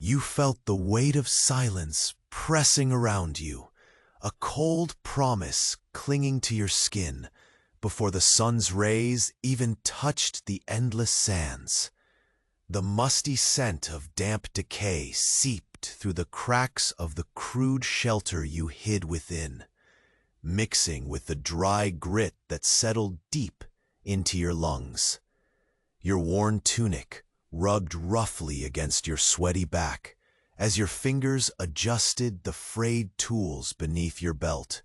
You felt the weight of silence pressing around you, a cold promise clinging to your skin before the sun's rays even touched the endless sands. The musty scent of damp decay seeped through the cracks of the crude shelter you hid within, mixing with the dry grit that settled deep into your lungs. Your worn tunic rubbed roughly against your sweaty back as your fingers adjusted the frayed tools beneath your belt,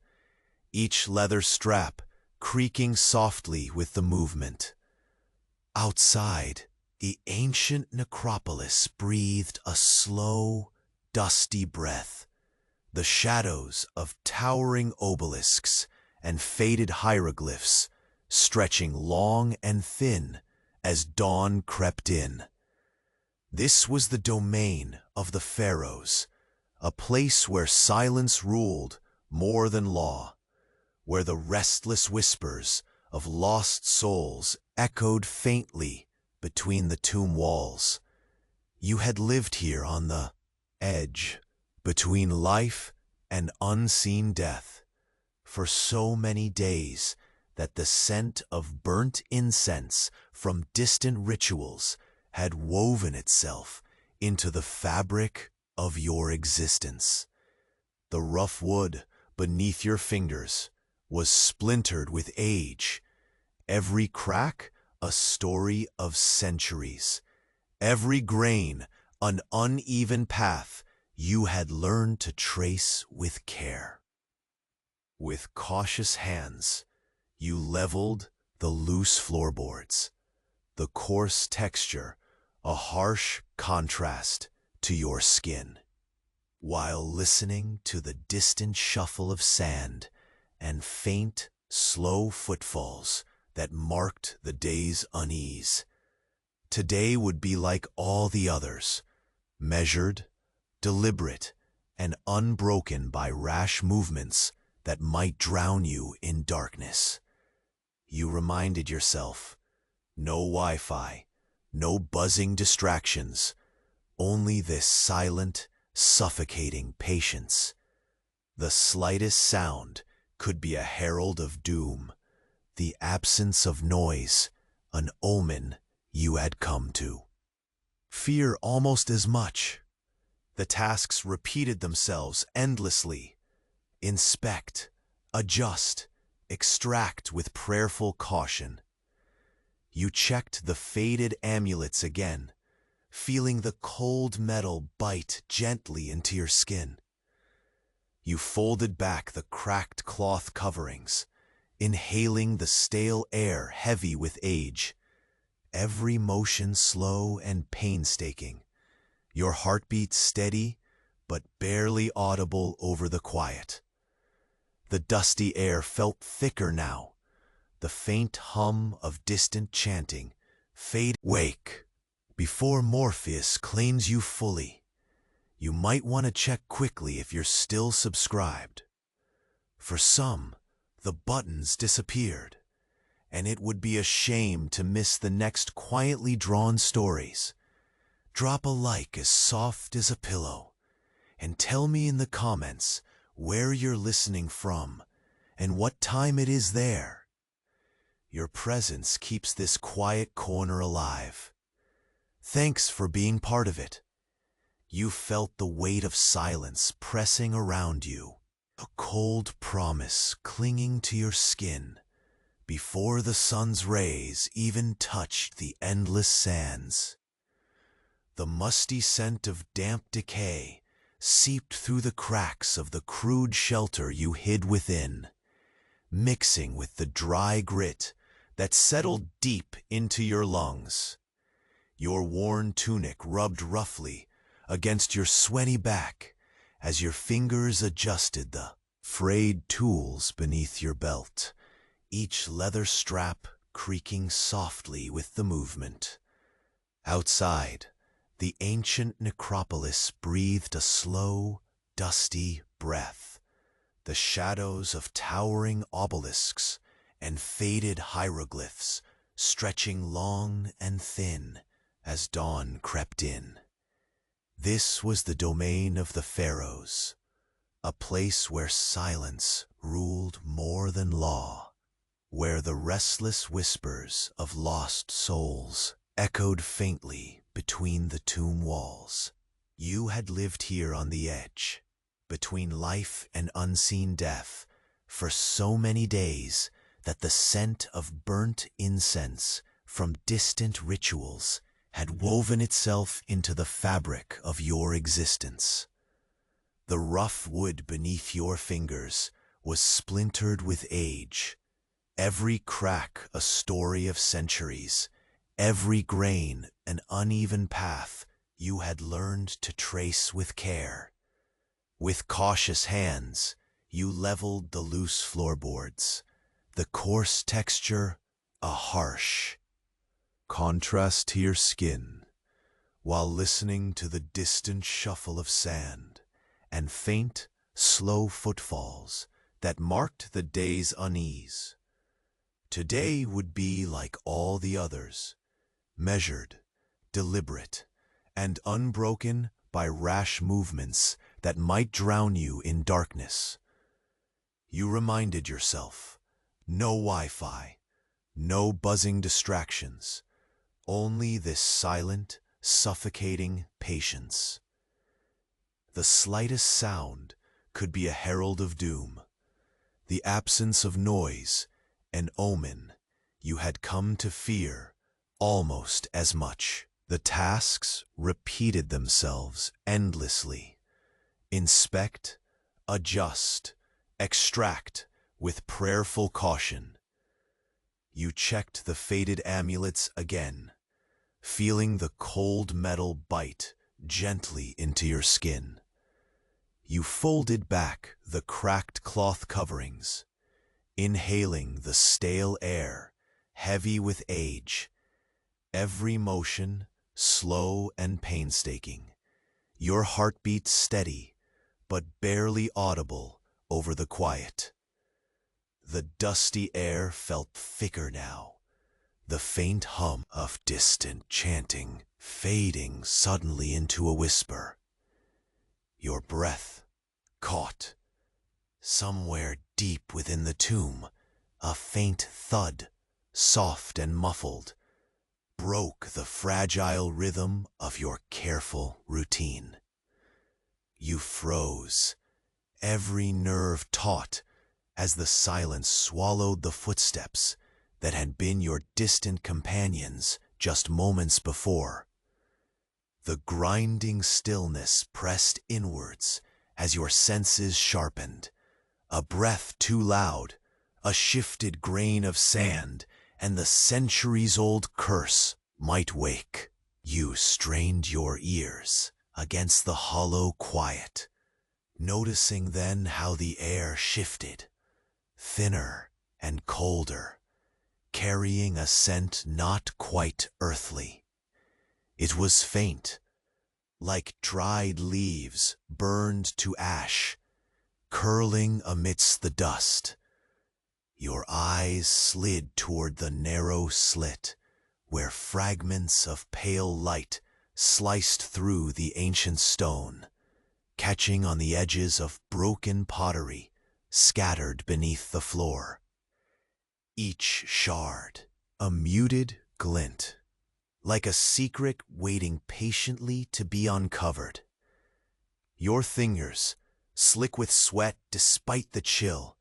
each leather strap creaking softly with the movement. Outside, the ancient necropolis breathed a slow, dusty breath. The shadows of towering obelisks and faded hieroglyphs stretching long and thin as dawn crept in. This was the domain of the Pharaohs, a place where silence ruled more than law, where the restless whispers of lost souls echoed faintly between the tomb walls. You had lived here on the edge, between life and unseen death, for so many days that the scent of burnt incense from distant rituals had woven itself into the fabric of your existence. The rough wood beneath your fingers was splintered with age, every crack a story of centuries, every grain an uneven path you had learned to trace with care. With cautious hands, you leveled the loose floorboards, the coarse texture a harsh contrast to your skin, while listening to the distant shuffle of sand and faint, slow footfalls that marked the day's unease. Today would be like all the others, measured, deliberate, and unbroken by rash movements that might drown you in darkness. You reminded yourself, no Wi-Fi, no buzzing distractions, only this silent, suffocating patience. The slightest sound could be a herald of doom, the absence of noise, an omen you had come to fear almost as much. The tasks repeated themselves endlessly. Inspect, adjust, extract with prayerful caution. You checked the faded amulets again, feeling the cold metal bite gently into your skin. You folded back the cracked cloth coverings, inhaling the stale air heavy with age, every motion slow and painstaking, your heartbeat steady but barely audible over the quiet. The dusty air felt thicker now, the faint hum of distant chanting faded. Wake, before Morpheus claims you fully. You might want to check quickly if you're still subscribed. For some, the buttons disappeared, and it would be a shame to miss the next quietly drawn stories. Drop a like as soft as a pillow, and tell me in the comments where you're listening from and what time it is there. Your presence keeps this quiet corner alive. Thanks for being part of it. You felt the weight of silence pressing around you, a cold promise clinging to your skin before the sun's rays even touched the endless sands. The musty scent of damp decay seeped through the cracks of the crude shelter you hid within, mixing with the dry grit that settled deep into your lungs. Your worn tunic rubbed roughly against your sweaty back as your fingers adjusted the frayed tools beneath your belt, each leather strap creaking softly with the movement. Outside, the ancient necropolis breathed a slow, dusty breath. The shadows of towering obelisks and faded hieroglyphs stretching long and thin as dawn crept in. This was the domain of the Pharaohs, a place where silence ruled more than law, where the restless whispers of lost souls echoed faintly between the tomb walls. You had lived here on the edge, between life and unseen death, for so many days that the scent of burnt incense from distant rituals had woven itself into the fabric of your existence. The rough wood beneath your fingers was splintered with age, every crack a story of centuries, every grain an uneven path you had learned to trace with care. With cautious hands, you leveled the loose floorboards, the coarse texture a harsh contrast to your skin, while listening to the distant shuffle of sand and faint, slow footfalls that marked the day's unease. Today would be like all the others, measured, deliberate, and unbroken by rash movements that might drown you in darkness. You reminded yourself, no Wi-Fi, no buzzing distractions, only this silent, suffocating patience. The slightest sound could be a herald of doom. The absence of noise, an omen you had come to fear almost as much. The tasks repeated themselves endlessly. Inspect, adjust, extract with prayerful caution. You checked the faded amulets again, feeling the cold metal bite gently into your skin. You folded back the cracked cloth coverings, inhaling the stale air, heavy with age. Every motion, slow and painstaking, your heartbeat steady, but barely audible over the quiet. The dusty air felt thicker now, the faint hum of distant chanting fading suddenly into a whisper. Your breath caught. Somewhere deep within the tomb, a faint thud, soft and muffled, broke the fragile rhythm of your careful routine. You froze, every nerve taut, as the silence swallowed the footsteps that had been your distant companions just moments before. The grinding stillness pressed inwards as your senses sharpened. A breath too loud, a shifted grain of sand, and the centuries-old curse might wake. You strained your ears against the hollow quiet, noticing then how the air shifted, thinner and colder, carrying a scent not quite earthly. It was faint, like dried leaves burned to ash, curling amidst the dust. Your eyes slid toward the narrow slit, where fragments of pale light sliced through the ancient stone, catching on the edges of broken pottery scattered beneath the floor. Each shard, a muted glint, like a secret waiting patiently to be uncovered. Your fingers, slick with sweat despite the chill,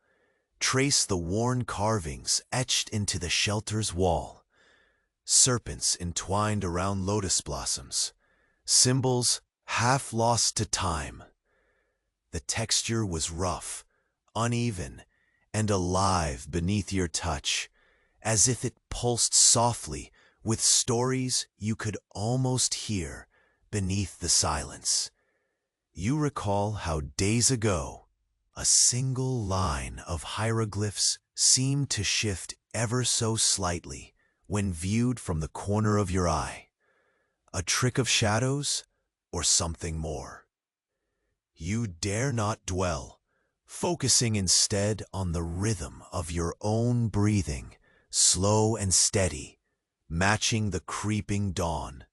trace the worn carvings etched into the shelter's wall. Serpents entwined around lotus blossoms, symbols half lost to time. The texture was rough, uneven, and alive beneath your touch, as if it pulsed softly with stories you could almost hear beneath the silence. You recall how days ago, a single line of hieroglyphs seemed to shift ever so slightly when viewed from the corner of your eye. A trick of shadows or something more? You dare not dwell, focusing instead on the rhythm of your own breathing, slow and steady, matching the creeping dawn.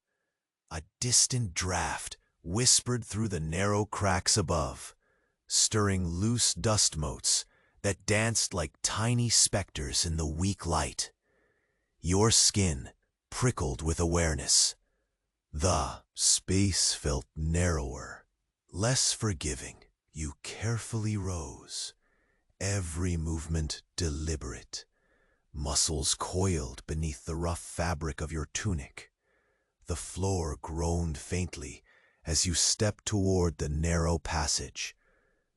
A distant draft whispered through the narrow cracks above, stirring loose dust motes that danced like tiny specters in the weak light. Your skin prickled with awareness. The space felt narrower, less forgiving. You carefully rose, every movement deliberate, muscles coiled beneath the rough fabric of your tunic. The floor groaned faintly as you stepped toward the narrow passage.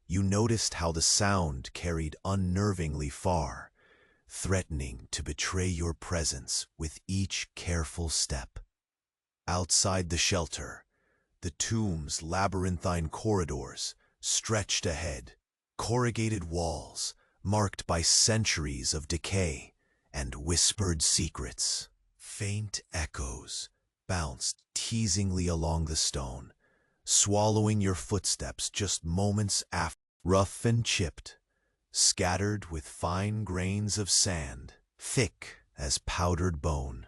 You noticed how the sound carried unnervingly far, threatening to betray your presence with each careful step. Outside the shelter, the tomb's labyrinthine corridors stretched ahead, corrugated walls marked by centuries of decay and whispered secrets. Faint echoes bounced teasingly along the stone, swallowing your footsteps just moments after. Rough and chipped, scattered with fine grains of sand, thick as powdered bone.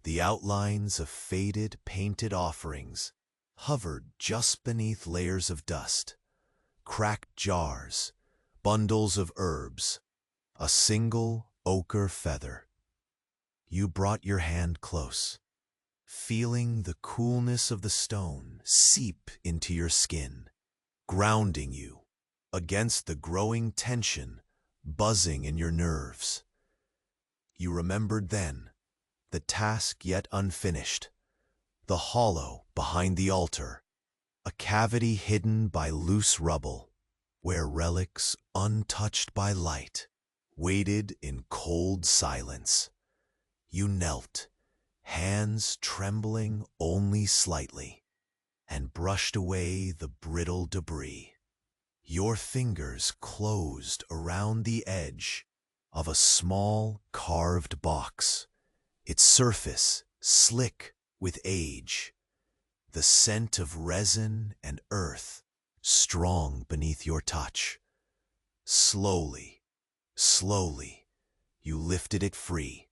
The outlines of faded, painted offerings hovered just beneath layers of dust, cracked jars, bundles of herbs, a single ochre feather. You brought your hand close, feeling the coolness of the stone seep into your skin, grounding you against the growing tension buzzing in your nerves. You remembered then the task yet unfinished, the hollow behind the altar, a cavity hidden by loose rubble, where relics untouched by light waited in cold silence. You knelt, hands trembling only slightly, and brushed away the brittle debris. Your fingers closed around the edge of a small carved box, its surface slick with age, the scent of resin and earth strong beneath your touch. Slowly, slowly, you lifted it free,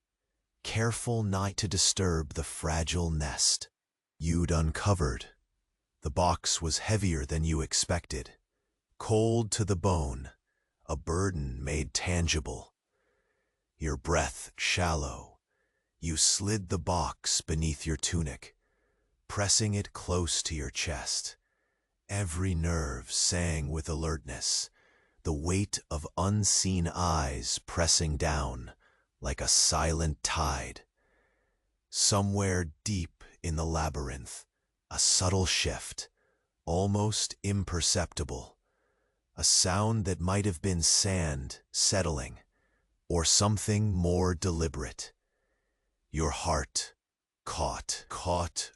careful not to disturb the fragile nest you'd uncovered. The box was heavier than you expected, cold to the bone, a burden made tangible. Your breath shallow, you slid the box beneath your tunic, pressing it close to your chest. Every nerve sang with alertness, the weight of unseen eyes pressing down like a silent tide. Somewhere deep in the labyrinth, a subtle shift, almost imperceptible, a sound that might have been sand settling, or something more deliberate. Your heart caught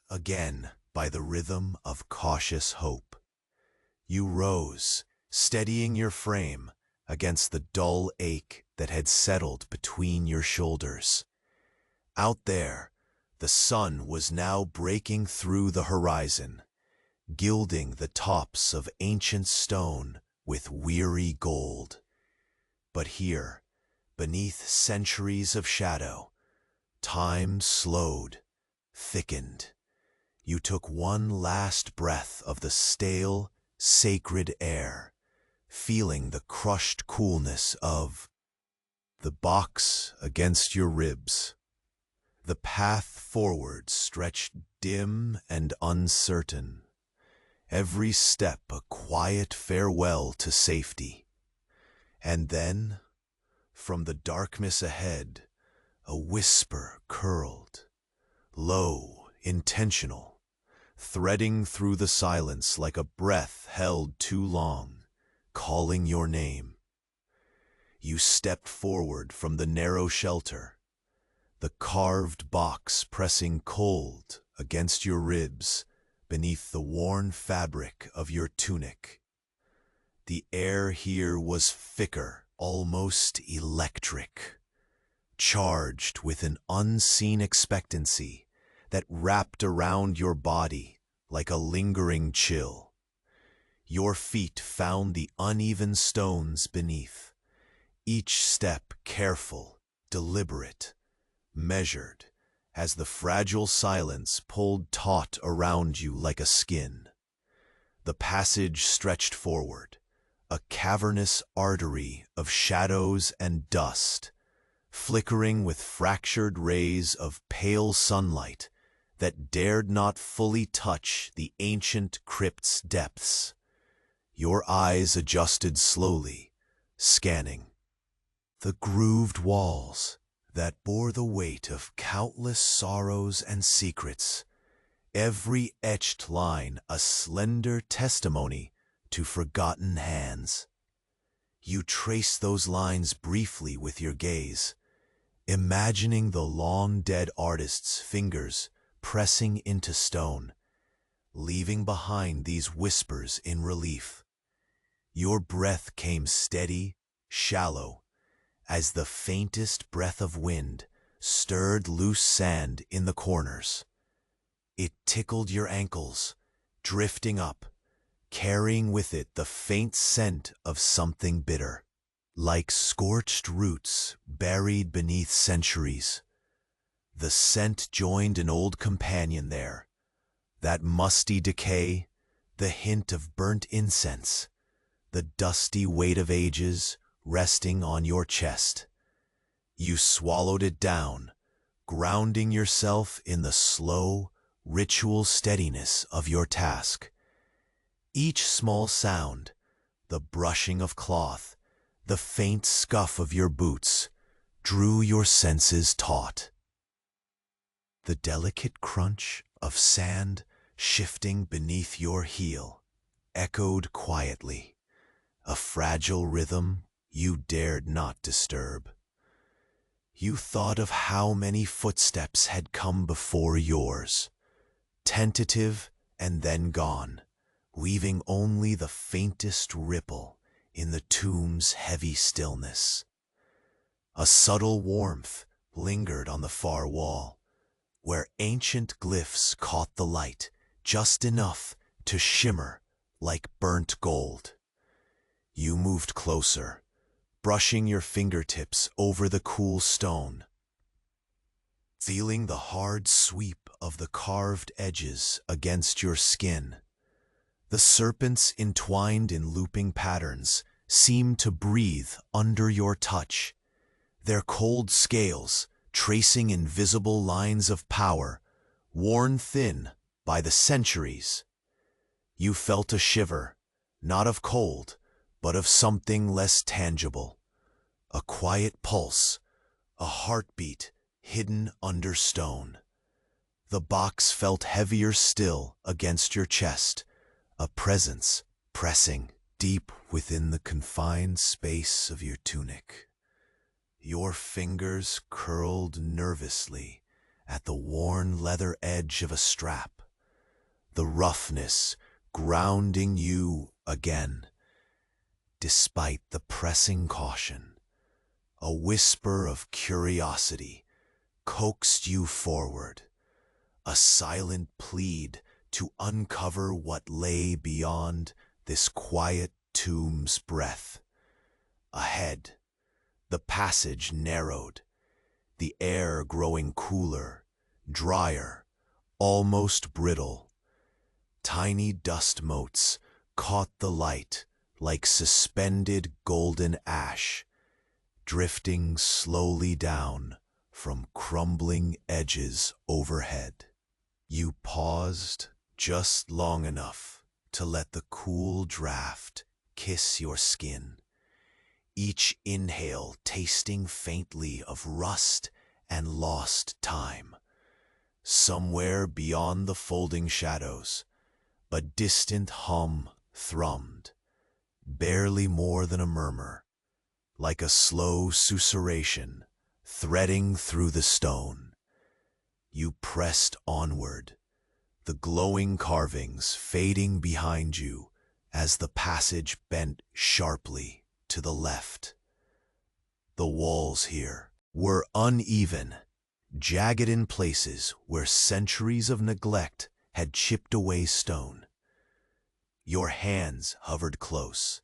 again by the rhythm of cautious hope. You rose, steadying your frame against the dull ache that had settled between your shoulders. Out there, the sun was now breaking through the horizon, gilding the tops of ancient stone with weary gold. But here, beneath centuries of shadow, time slowed, thickened. You took one last breath of the stale, sacred air, feeling the crushed coolness of the box against your ribs. The path forward stretched dim and uncertain, every step a quiet farewell to safety. And then, from the darkness ahead, a whisper curled, low, intentional, threading through the silence like a breath held too long, calling your name. You stepped forward from the narrow shelter, the carved box pressing cold against your ribs beneath the worn fabric of your tunic. The air here was thicker, almost electric, charged with an unseen expectancy that wrapped around your body like a lingering chill. Your feet found the uneven stones beneath, each step careful, deliberate, measured, as the fragile silence pulled taut around you like a skin. The passage stretched forward, a cavernous artery of shadows and dust, flickering with fractured rays of pale sunlight that dared not fully touch the ancient crypt's depths. Your eyes adjusted slowly, scanning the grooved walls that bore the weight of countless sorrows and secrets, every etched line a slender testimony to forgotten hands. You trace those lines briefly with your gaze, imagining the long-dead artist's fingers pressing into stone, leaving behind these whispers in relief. Your breath came steady, shallow, as the faintest breath of wind stirred loose sand in the corners. It tickled your ankles, drifting up, carrying with it the faint scent of something bitter, like scorched roots buried beneath centuries. The scent joined an old companion there, that musty decay, the hint of burnt incense, the dusty weight of ages resting on your chest. You swallowed it down, grounding yourself in the slow, ritual steadiness of your task. Each small sound, the brushing of cloth, the faint scuff of your boots, drew your senses taut. The delicate crunch of sand shifting beneath your heel echoed quietly, a fragile rhythm you dared not disturb. You thought of how many footsteps had come before yours, tentative and then gone, leaving only the faintest ripple in the tomb's heavy stillness. A subtle warmth lingered on the far wall, where ancient glyphs caught the light just enough to shimmer like burnt gold. You moved closer, brushing your fingertips over the cool stone, feeling the hard sweep of the carved edges against your skin. The serpents entwined in looping patterns seemed to breathe under your touch, their cold scales tracing invisible lines of power, worn thin by the centuries. You felt a shiver, not of cold, but of something less tangible, a quiet pulse, a heartbeat hidden under stone. The box felt heavier still against your chest, a presence pressing deep within the confined space of your tunic. Your fingers curled nervously at the worn leather edge of a strap, the roughness grounding you again. Despite the pressing caution, a whisper of curiosity coaxed you forward, a silent plead to uncover what lay beyond this quiet tomb's breath. Ahead, the passage narrowed, the air growing cooler, drier, almost brittle. Tiny dust motes caught the light like suspended golden ash, drifting slowly down from crumbling edges overhead. You paused just long enough to let the cool draft kiss your skin, each inhale tasting faintly of rust and lost time. Somewhere beyond the folding shadows, a distant hum thrummed, barely more than a murmur, like a slow susurration threading through the stone. You pressed onward, the glowing carvings fading behind you as the passage bent sharply to the left. The walls here were uneven, jagged in places where centuries of neglect had chipped away stone. Your hands hovered close,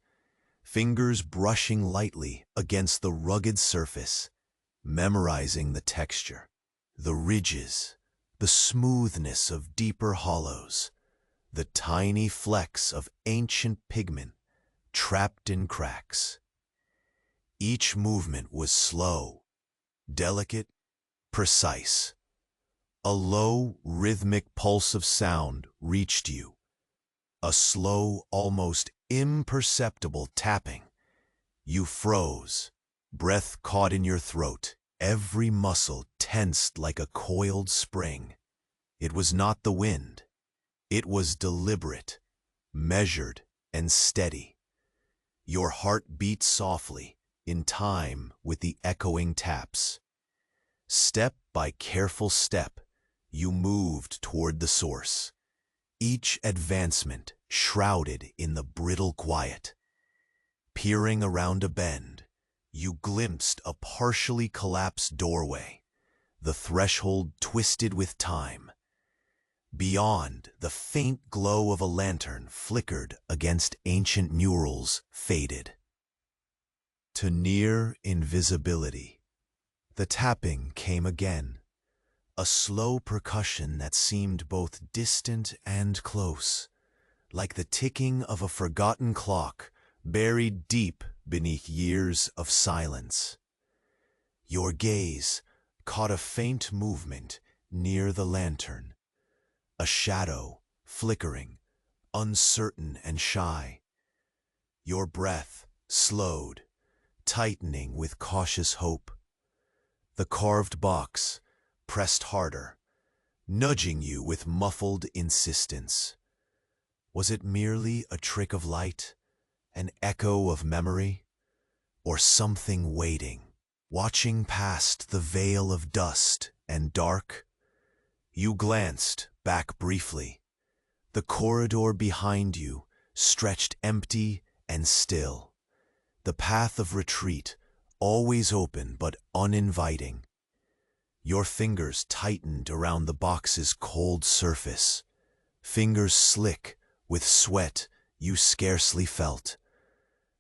fingers brushing lightly against the rugged surface, memorizing the texture. The ridges, the smoothness of deeper hollows, the tiny flecks of ancient pigment trapped in cracks. Each movement was slow, delicate, precise. A low, rhythmic pulse of sound reached you, a slow, almost imperceptible tapping. You froze, breath caught in your throat, every muscle tensed like a coiled spring. It was not the wind. It was deliberate, measured, and steady. Your heart beat softly, in time with the echoing taps. Step by careful step, you moved toward the source, each advancement shrouded in the brittle quiet. Peering around a bend, you glimpsed a partially collapsed doorway, the threshold twisted with time. Beyond, the faint glow of a lantern flickered against ancient murals faded. To near invisibility, the tapping came again, a slow percussion that seemed both distant and close, like the ticking of a forgotten clock buried deep beneath years of silence. Your gaze caught a faint movement near the lantern, a shadow flickering, uncertain and shy. Your breath slowed, tightening with cautious hope. The carved box pressed harder, nudging you with muffled insistence. Was it merely a trick of light, an echo of memory, or something waiting, watching past the veil of dust and dark? You glanced back briefly. The corridor behind you stretched empty and still, the path of retreat always open but uninviting. Your fingers tightened around the box's cold surface, fingers slick with sweat you scarcely felt.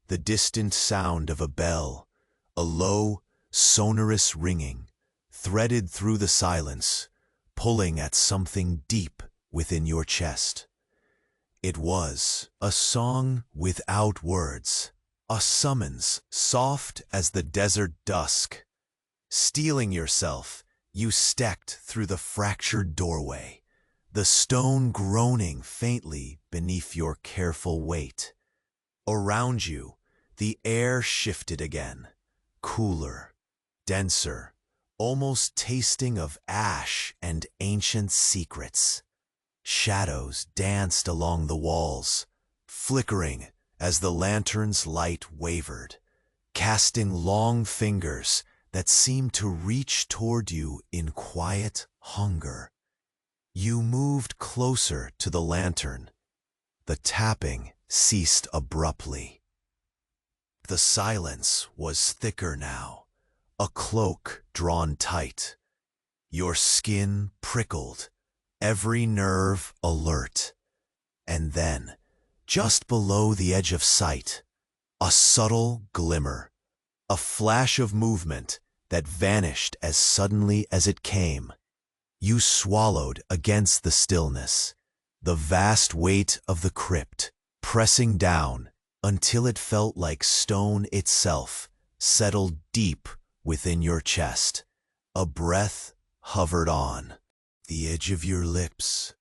The distant sound of a bell, a low, sonorous ringing, threaded through the silence, pulling at something deep within your chest. It was a song without words, a summons soft as the desert dusk. Steeling yourself, you stepped through the fractured doorway, the stone groaning faintly beneath your careful weight. Around you, the air shifted again, cooler, denser, almost tasting of ash and ancient secrets. Shadows danced along the walls, flickering as the lantern's light wavered, casting long fingers that seemed to reach toward you in quiet hunger. You moved closer to the lantern. The tapping ceased abruptly. The silence was thicker now, a cloak drawn tight. Your skin prickled, every nerve alert. And then, just below the edge of sight, a subtle glimmer, a flash of movement that vanished as suddenly as it came. You swallowed against the stillness, the vast weight of the crypt, pressing down until it felt like stone itself settled deep within your chest. A breath hovered on the edge of your lips,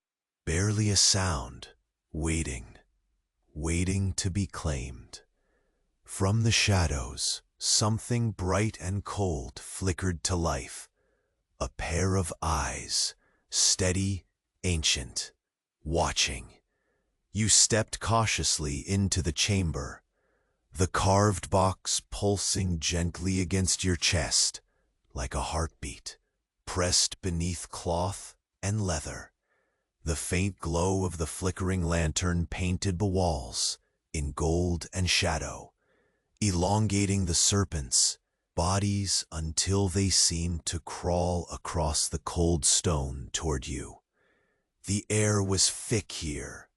barely a sound, waiting to be claimed. From the shadows, something bright and cold flickered to life. A pair of eyes, steady, ancient, watching. You stepped cautiously into the chamber, the carved box pulsing gently against your chest, like a heartbeat, pressed beneath cloth and leather. The faint glow of the flickering lantern painted the walls in gold and shadow, elongating the serpents' bodies until they seemed to crawl across the cold stone toward you. The air was thick here,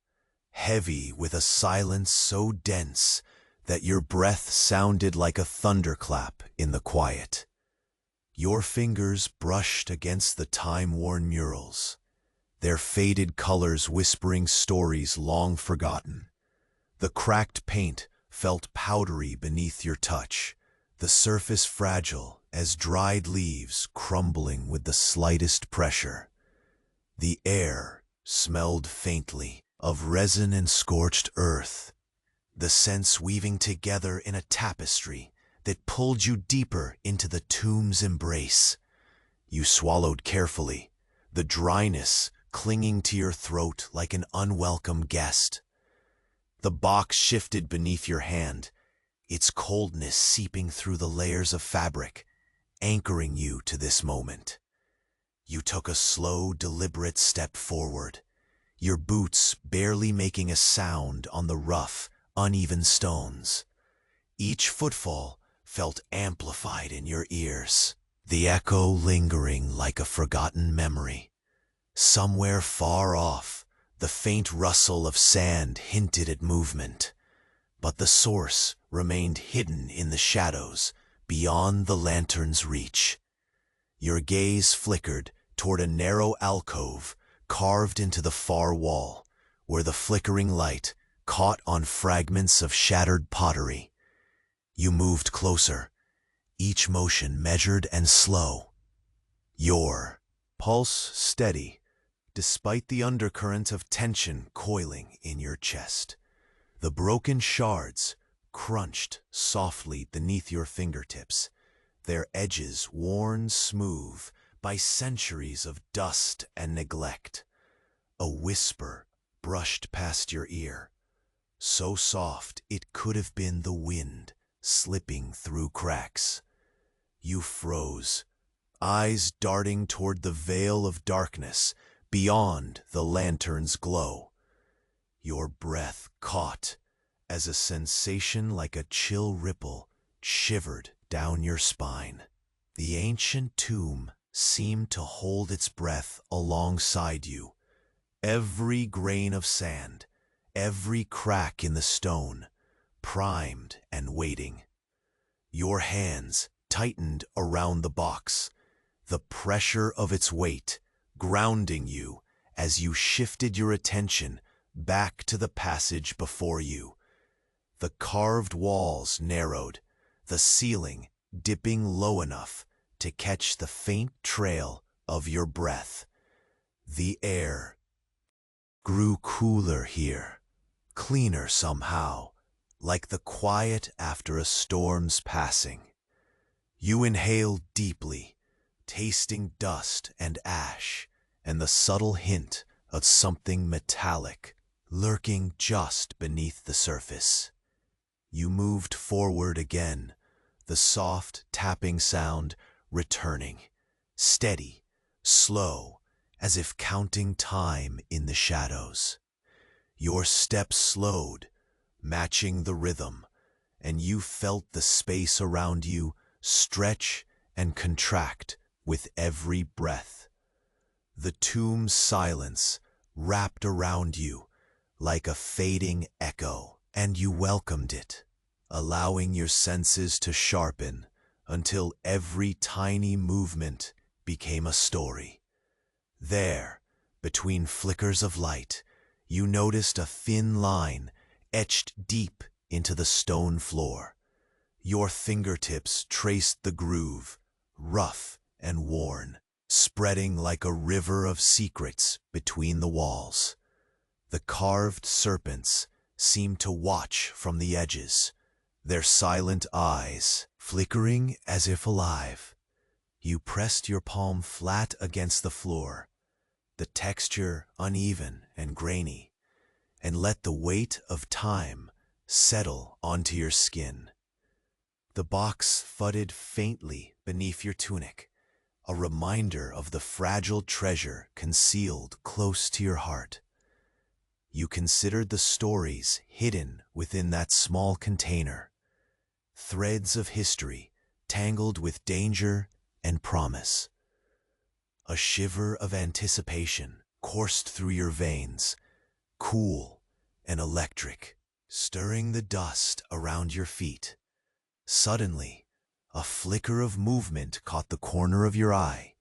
heavy with a silence so dense that your breath sounded like a thunderclap in the quiet. Your fingers brushed against the time-worn murals, their faded colors whispering stories long forgotten. The cracked paint felt powdery beneath your touch, the surface fragile as dried leaves crumbling with the slightest pressure. The air smelled faintly of resin and scorched earth, the scents weaving together in a tapestry that pulled you deeper into the tomb's embrace. You swallowed carefully, the dryness clinging to your throat like an unwelcome guest. The box shifted beneath your hand, its coldness seeping through the layers of fabric, anchoring you to this moment. You took a slow, deliberate step forward, your boots barely making a sound on the rough, uneven stones. Each footfall felt amplified in your ears, the echo lingering like a forgotten memory. Somewhere far off, the faint rustle of sand hinted at movement, but the source remained hidden in the shadows beyond the lantern's reach. Your gaze flickered toward a narrow alcove carved into the far wall, where the flickering light caught on fragments of shattered pottery. You moved closer, each motion measured and slow, your pulse steady, despite the undercurrent of tension coiling in your chest. The broken shards crunched softly beneath your fingertips, their edges worn smooth by centuries of dust and neglect. A whisper brushed past your ear, so soft it could have been the wind slipping through cracks. You froze, eyes darting toward the veil of darkness beyond the lantern's glow. Your breath caught as a sensation like a chill ripple shivered down your spine. The ancient tomb seemed to hold its breath alongside you. Every grain of sand, every crack in the stone, primed and waiting. Your hands tightened around the box, the pressure of its weight grounding you as you shifted your attention back to the passage before you. The carved walls narrowed, the ceiling dipping low enough to catch the faint trail of your breath. The air grew cooler here, cleaner somehow, like the quiet after a storm's passing. You inhaled deeply, tasting dust and ash, and the subtle hint of something metallic lurking just beneath the surface. You moved forward again, the soft tapping sound returning, steady, slow, as if counting time in the shadows. Your steps slowed, matching the rhythm, and you felt the space around you stretch and contract with every breath. The tomb's silence wrapped around you like a fading echo, and you welcomed it, allowing your senses to sharpen until every tiny movement became a story. There, between flickers of light, you noticed a thin line etched deep into the stone floor. Your fingertips traced the groove, rough and worn, spreading like a river of secrets between the walls. The carved serpents seemed to watch from the edges, their silent eyes flickering as if alive. You pressed your palm flat against the floor, the texture uneven and grainy, and let the weight of time settle onto your skin. The box thudded faintly beneath your tunic, a reminder of the fragile treasure concealed close to your heart. You considered the stories hidden within that small container, threads of history tangled with danger and promise. A shiver of anticipation coursed through your veins, cool and electric, stirring the dust around your feet. Suddenly, A flicker of movement caught the corner of your eye,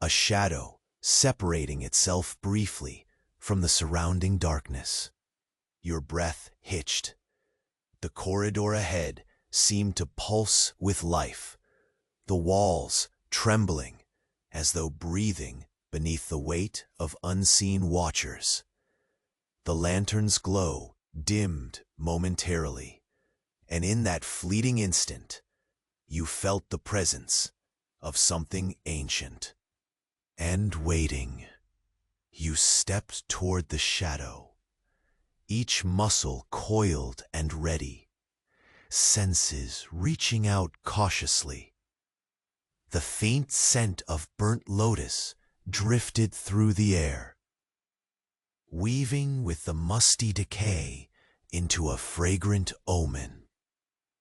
a shadow separating itself briefly from the surrounding darkness. Your breath hitched. The corridor ahead seemed to pulse with life, the walls trembling as though breathing beneath the weight of unseen watchers. The lantern's glow dimmed momentarily, and in that fleeting instant, you felt the presence of something ancient. And waiting, you stepped toward the shadow, each muscle coiled and ready, senses reaching out cautiously. The faint scent of burnt lotus drifted through the air, weaving with the musty decay into a fragrant omen.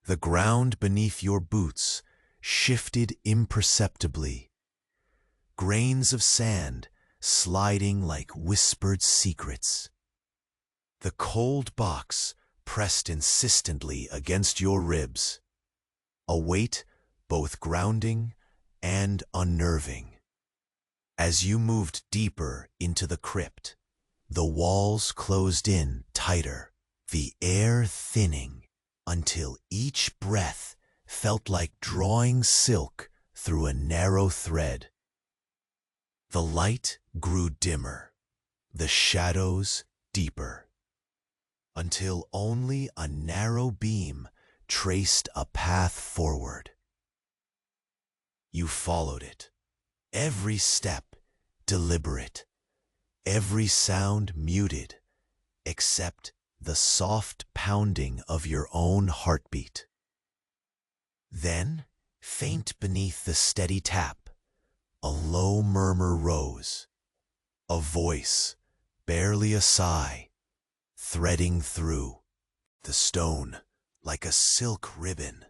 The ground beneath your boots shifted imperceptibly, grains of sand sliding like whispered secrets. The cold box pressed insistently against your ribs, a weight both grounding and unnerving. As you moved deeper into the crypt, the walls closed in tighter, the air thinning until each breath felt like drawing silk through a narrow thread. The light grew dimmer, the shadows deeper, until only a narrow beam traced a path forward. You followed it, every step deliberate, every sound muted, except the soft pounding of your own heartbeat. Then, faint beneath the steady tap, a low murmur rose, a voice, barely a sigh, threading through the stone like a silk ribbon.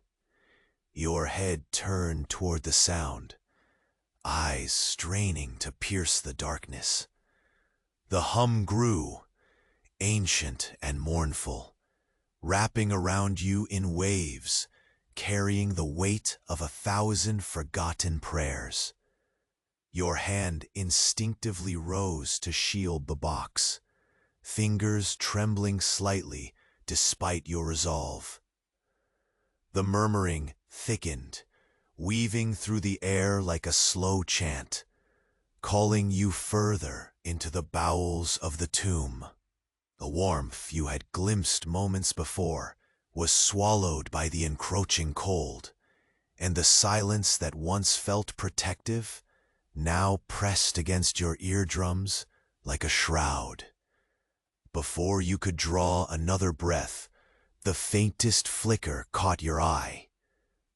Your head turned toward the sound, eyes straining to pierce the darkness. The hum grew, ancient and mournful, wrapping around you in waves, carrying the weight of 1,000 forgotten prayers. Your hand instinctively rose to shield the box, fingers trembling slightly despite your resolve. The murmuring thickened, weaving through the air like a slow chant, calling you further into the bowels of the tomb. The warmth you had glimpsed moments before was swallowed by the encroaching cold, and the silence that once felt protective now pressed against your eardrums like a shroud. Before you could draw another breath, the faintest flicker caught your eye,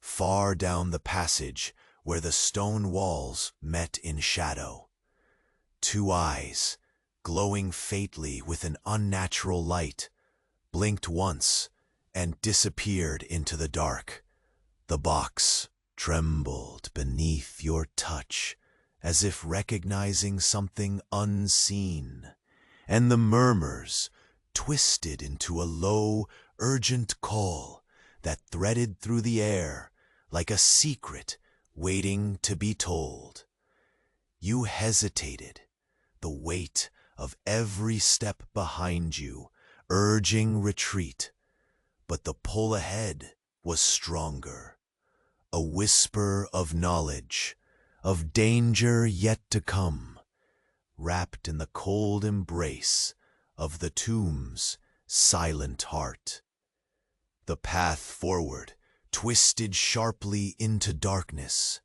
far down the passage where the stone walls met in shadow. Two eyes, glowing faintly with an unnatural light, blinked once and disappeared into the dark. The box trembled beneath your touch, as if recognizing something unseen, and the murmurs twisted into a low, urgent call that threaded through the air like a secret waiting to be told. You hesitated, the weight of every step behind you urging retreat, but the pull ahead was stronger, a whisper of knowledge, of danger yet to come, wrapped in the cold embrace of the tomb's silent heart. The path forward twisted sharply into darkness,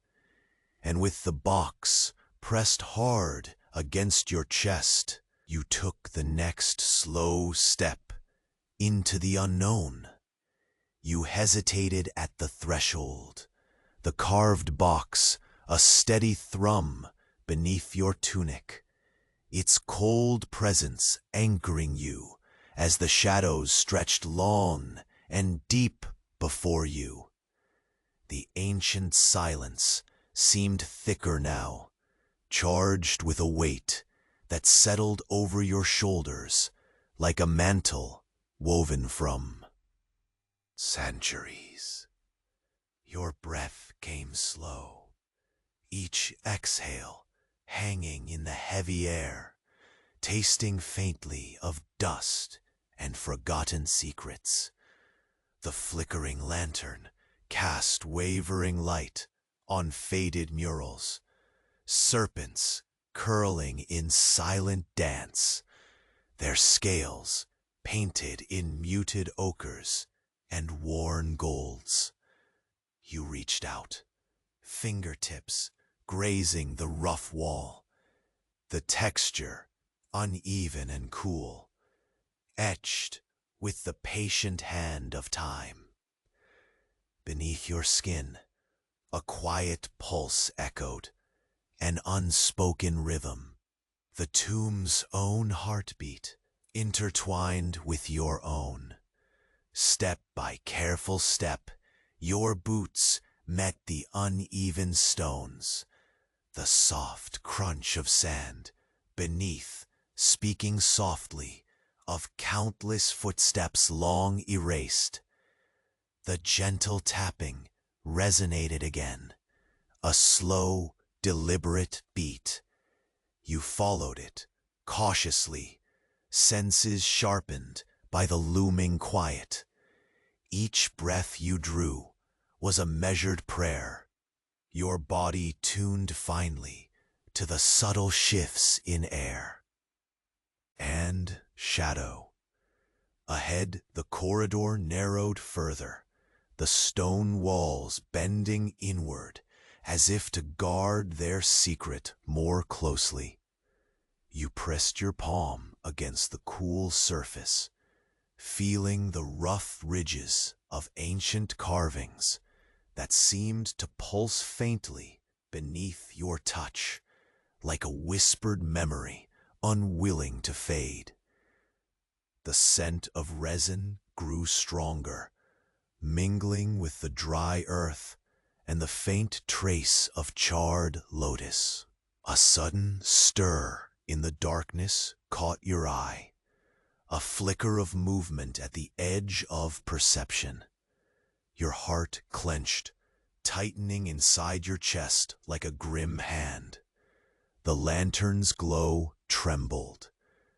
and with the box pressed hard against your chest, you took the next slow step into the unknown. You hesitated at the threshold, the carved box a steady thrum beneath your tunic, its cold presence anchoring you as the shadows stretched long and deep before you. The ancient silence seemed thicker now, charged with a weight that settled over your shoulders like a mantle woven from centuries. Your breath came slow, each exhale hanging in the heavy air, tasting faintly of dust and forgotten secrets. The flickering lantern cast wavering light on faded murals, serpents curling in silent dance, their scales painted in muted ochres and worn golds. You reached out, fingertips grazing the rough wall, the texture uneven and cool, etched with the patient hand of time. Beneath your skin, a quiet pulse echoed, an unspoken rhythm, the tomb's own heartbeat intertwined with your own. Step by careful step, your boots met the uneven stones, the soft crunch of sand beneath speaking softly of countless footsteps long erased. The gentle tapping resonated again, a slow, deliberate beat. You followed it, cautiously, senses sharpened by the looming quiet. Each breath you drew was a measured prayer, your body tuned finely to the subtle shifts in air. And shadow. Ahead, the corridor narrowed further, the stone walls bending inward as if to guard their secret more closely. You pressed your palm against the cool surface, feeling the rough ridges of ancient carvings that seemed to pulse faintly beneath your touch, like a whispered memory unwilling to fade. The scent of resin grew stronger, mingling with the dry earth and the faint trace of charred lotus. A sudden stir in the darkness caught your eye, a flicker of movement at the edge of perception. Your heart clenched, tightening inside your chest like a grim hand. The lantern's glow trembled,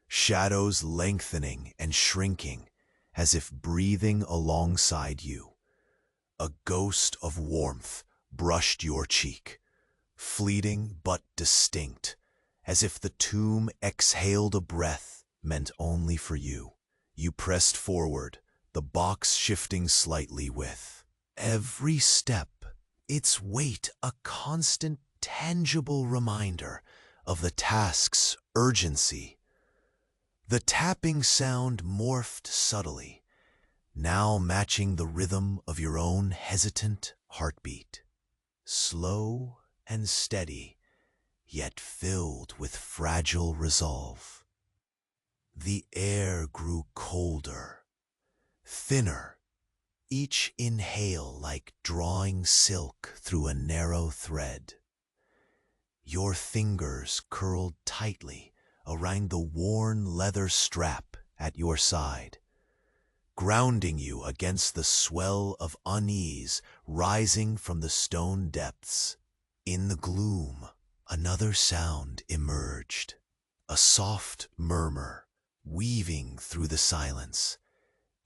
shadows lengthening and shrinking as if breathing alongside you. A ghost of warmth brushed your cheek, fleeting but distinct, as if the tomb exhaled a breath meant only for you. You pressed forward, the box shifting slightly with every step, its weight a constant, tangible reminder of the task's urgency. The tapping sound morphed subtly, now matching the rhythm of your own hesitant heartbeat. Slow and steady, yet filled with fragile resolve. The air grew colder, thinner, each inhale like drawing silk through a narrow thread. Your fingers curled tightly around the worn leather strap at your side, grounding you against the swell of unease rising from the stone depths. In the gloom, another sound emerged, a soft murmur weaving through the silence,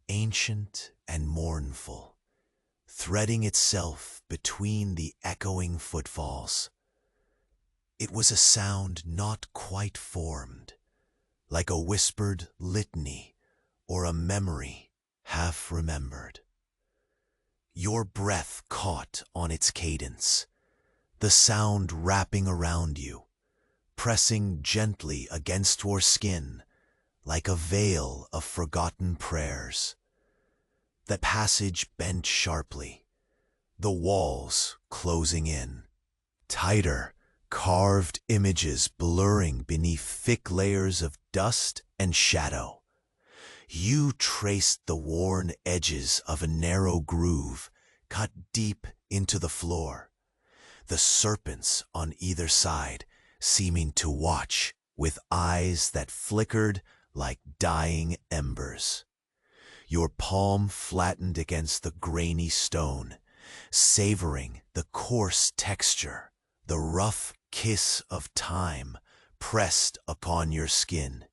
ancient and mournful, threading itself between the echoing footfalls. It was a sound not quite formed, like a whispered litany or a memory half remembered. Your breath caught on its cadence, the sound wrapping around you, pressing gently against your skin like a veil of forgotten prayers. The passage bent sharply, the walls closing in, tighter, carved images blurring beneath thick layers of dust and shadow. You traced the worn edges of a narrow groove cut deep into the floor, the serpents on either side seeming to watch with eyes that flickered like dying embers. Your palm flattened against the grainy stone, savoring the coarse texture, the rough kiss of time pressed upon your skin.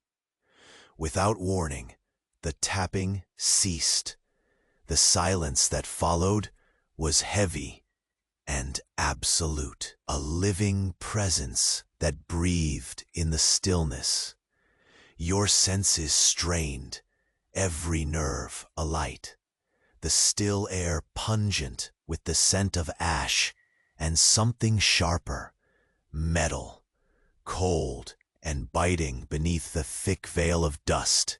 Without warning, the tapping ceased. The silence that followed was heavy and absolute, a living presence that breathed in the stillness. Your senses strained, every nerve alight, the still air pungent with the scent of ash and something sharper, metal, cold and biting beneath the thick veil of dust.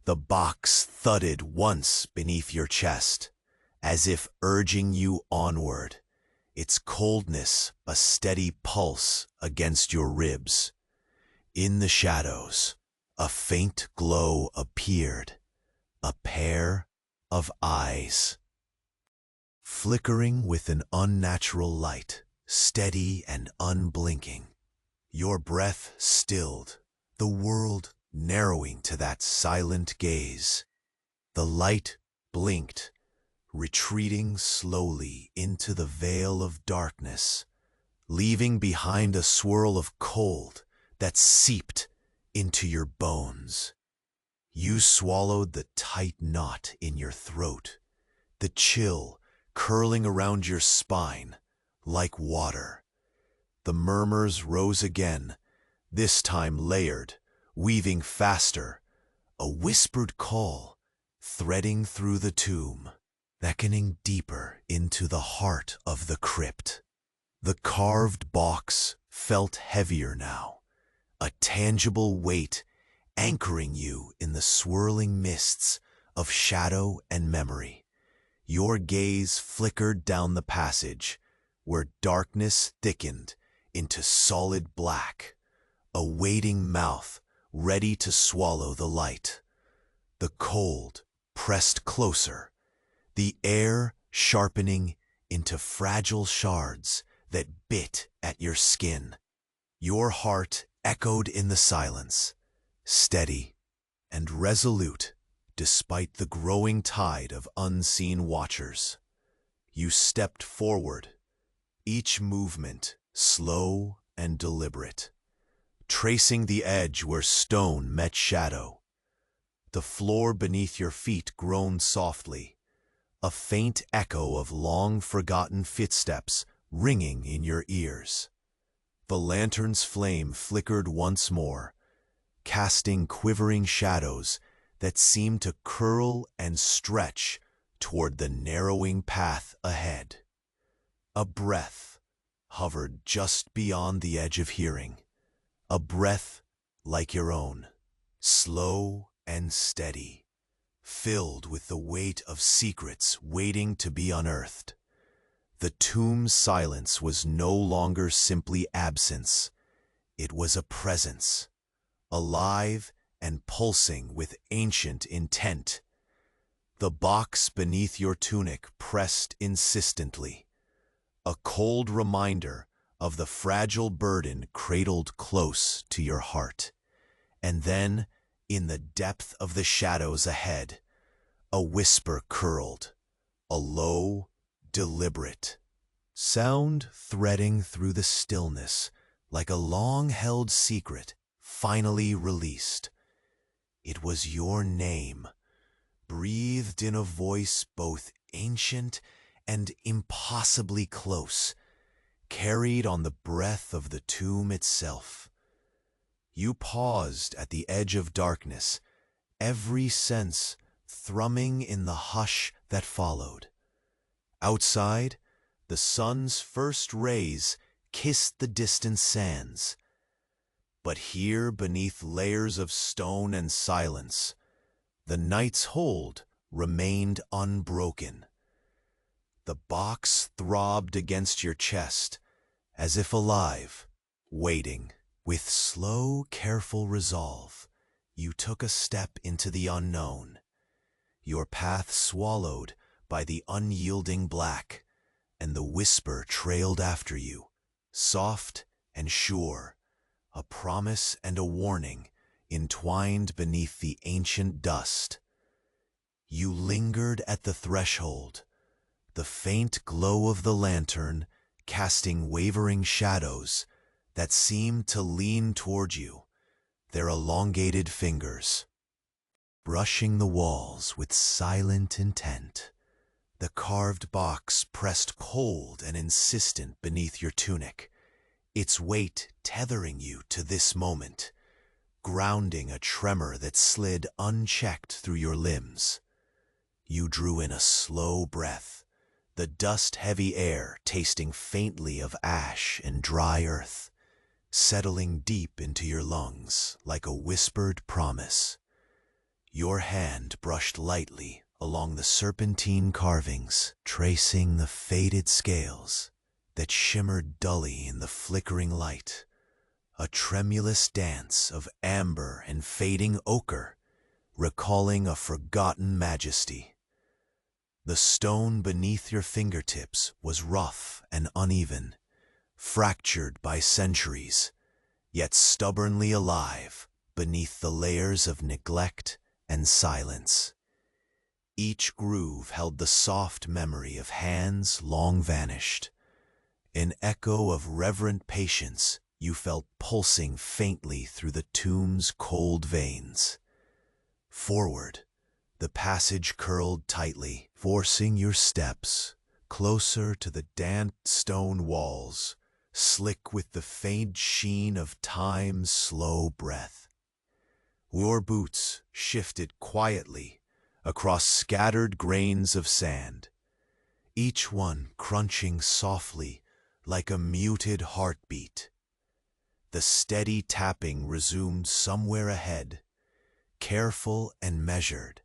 The box thudded once beneath your chest, as if urging you onward, its coldness a steady pulse against your ribs. In the shadows, a faint glow appeared, a pair of eyes, flickering with an unnatural light, steady and unblinking. Your breath stilled, the world narrowing to that silent gaze. The light blinked, retreating slowly into the veil of darkness, leaving behind a swirl of cold that seeped into your bones. You swallowed the tight knot in your throat, the chill curling around your spine like water. The murmurs rose again, this time layered, weaving faster, a whispered call, threading through the tomb, beckoning deeper into the heart of the crypt. The carved box felt heavier now, a tangible weight anchoring you in the swirling mists of shadow and memory. Your gaze flickered down the passage, where darkness thickened into solid black, a waiting mouth ready to swallow the light. The cold pressed closer, the air sharpening into fragile shards that bit at your skin. Your heart echoed in the silence, steady and resolute despite the growing tide of unseen watchers. You stepped forward, each movement slow and deliberate, tracing the edge where stone met shadow. The floor beneath your feet groaned softly, a faint echo of long-forgotten footsteps ringing in your ears. The lantern's flame flickered once more, casting quivering shadows that seemed to curl and stretch toward the narrowing path ahead. A breath hovered just beyond the edge of hearing, a breath like your own, slow and steady, filled with the weight of secrets waiting to be unearthed. The tomb's silence was no longer simply absence. It was a presence, alive and pulsing with ancient intent. The box beneath your tunic pressed insistently, a cold reminder of the fragile burden cradled close to your heart. And then, in the depth of the shadows ahead, a whisper curled, a low, deliberate sound threading through the stillness like a long-held secret finally released. It was your name, breathed in a voice both ancient and impossibly close, carried on the breath of the tomb itself. You paused at the edge of darkness, every sense thrumming in the hush that followed. Outside, the sun's first rays kissed the distant sands. But here, beneath layers of stone and silence, the night's hold remained unbroken. The box throbbed against your chest, as if alive, waiting. With slow, careful resolve, you took a step into the unknown, your path swallowed by the unyielding black, and the whisper trailed after you, soft and sure, a promise and a warning entwined beneath the ancient dust. You lingered at the threshold, the faint glow of the lantern casting wavering shadows that seemed to lean toward you, their elongated fingers brushing the walls with silent intent. The carved box pressed cold and insistent beneath your tunic, its weight tethering you to this moment, grounding a tremor that slid unchecked through your limbs. You drew in a slow breath, the dust-heavy air tasting faintly of ash and dry earth, settling deep into your lungs like a whispered promise. Your hand brushed lightly along the serpentine carvings, tracing the faded scales that shimmered dully in the flickering light, a tremulous dance of amber and fading ochre, recalling a forgotten majesty. The stone beneath your fingertips was rough and uneven, fractured by centuries, yet stubbornly alive beneath the layers of neglect and silence. Each groove held the soft memory of hands long vanished, an echo of reverent patience you felt pulsing faintly through the tomb's cold veins. Forward, the passage curled tightly, forcing your steps closer to the damp stone walls, slick with the faint sheen of time's slow breath. Your boots shifted quietly across scattered grains of sand, each one crunching softly like a muted heartbeat. The steady tapping resumed somewhere ahead, careful and measured,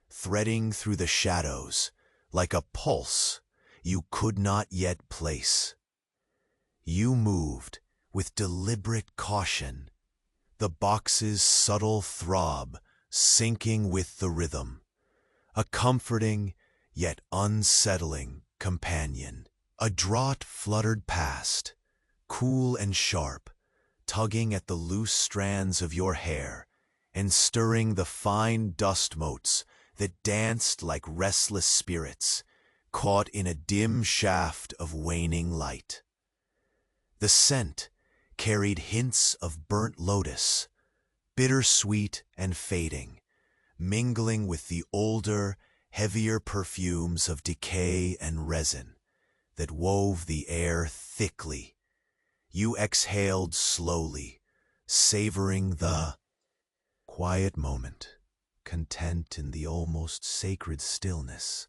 threading through the shadows like a pulse you could not yet place. You moved with deliberate caution, the box's subtle throb syncing with the rhythm, a comforting yet unsettling companion. A draught fluttered past, cool and sharp, tugging at the loose strands of your hair and stirring the fine dust motes that danced like restless spirits, caught in a dim shaft of waning light. The scent carried hints of burnt lotus, bittersweet and fading, mingling with the older, heavier perfumes of decay and resin that wove the air thickly. You exhaled slowly, savoring the quiet moment, content in the almost sacred stillness,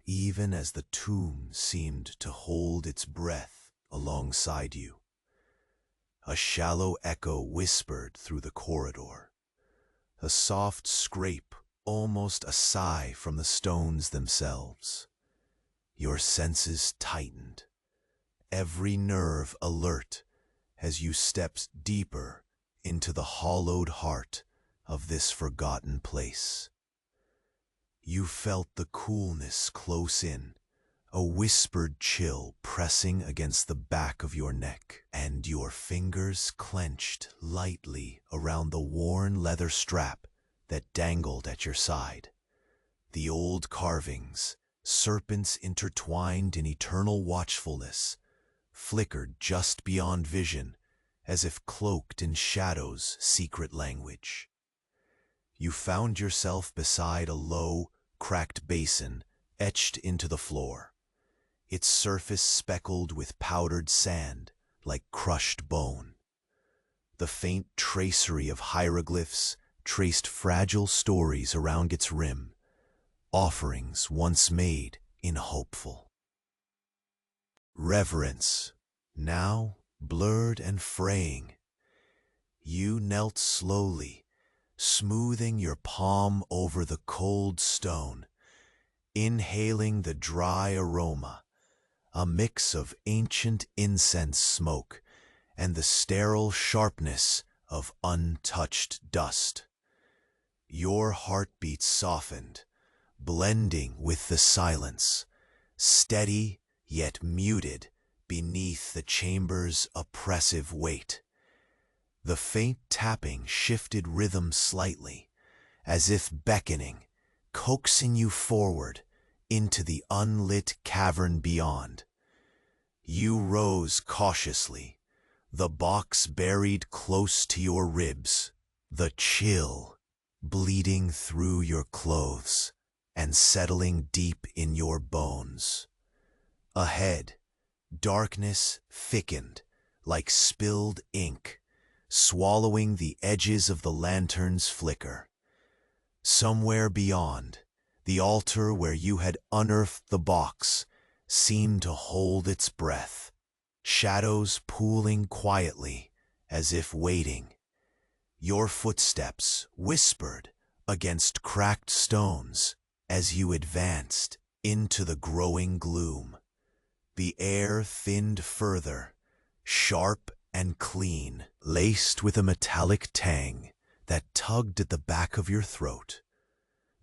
even as the tomb seemed to hold its breath alongside you. A shallow echo whispered through the corridor, a soft scrape, almost a sigh from the stones themselves. Your senses tightened, every nerve alert as you stepped deeper into the hollowed heart of this forgotten place. You felt the coolness close in, a whispered chill pressing against the back of your neck, and your fingers clenched lightly around the worn leather strap that dangled at your side. The old carvings, serpents intertwined in eternal watchfulness, flickered just beyond vision, as if cloaked in shadow's secret language. You found yourself beside a low, cracked basin etched into the floor, its surface speckled with powdered sand like crushed bone. The faint tracery of hieroglyphs traced fragile stories around its rim, offerings once made in hopeful reverence, now blurred and fraying. You knelt slowly, smoothing your palm over the cold stone, inhaling the dry aroma, a mix of ancient incense smoke and the sterile sharpness of untouched dust. Your heartbeat softened, blending with the silence, steady yet muted beneath the chamber's oppressive weight. The faint tapping shifted rhythm slightly, as if beckoning, coaxing you forward into the unlit cavern beyond. You rose cautiously, the box buried close to your ribs, the chill bleeding through your clothes and settling deep in your bones. Ahead, darkness thickened like spilled ink, swallowing the edges of the lantern's flicker. Somewhere beyond, the altar where you had unearthed the box seemed to hold its breath, shadows pooling quietly as if waiting. Your footsteps whispered against cracked stones as you advanced into the growing gloom. The air thinned further, sharp and clean, laced with a metallic tang that tugged at the back of your throat.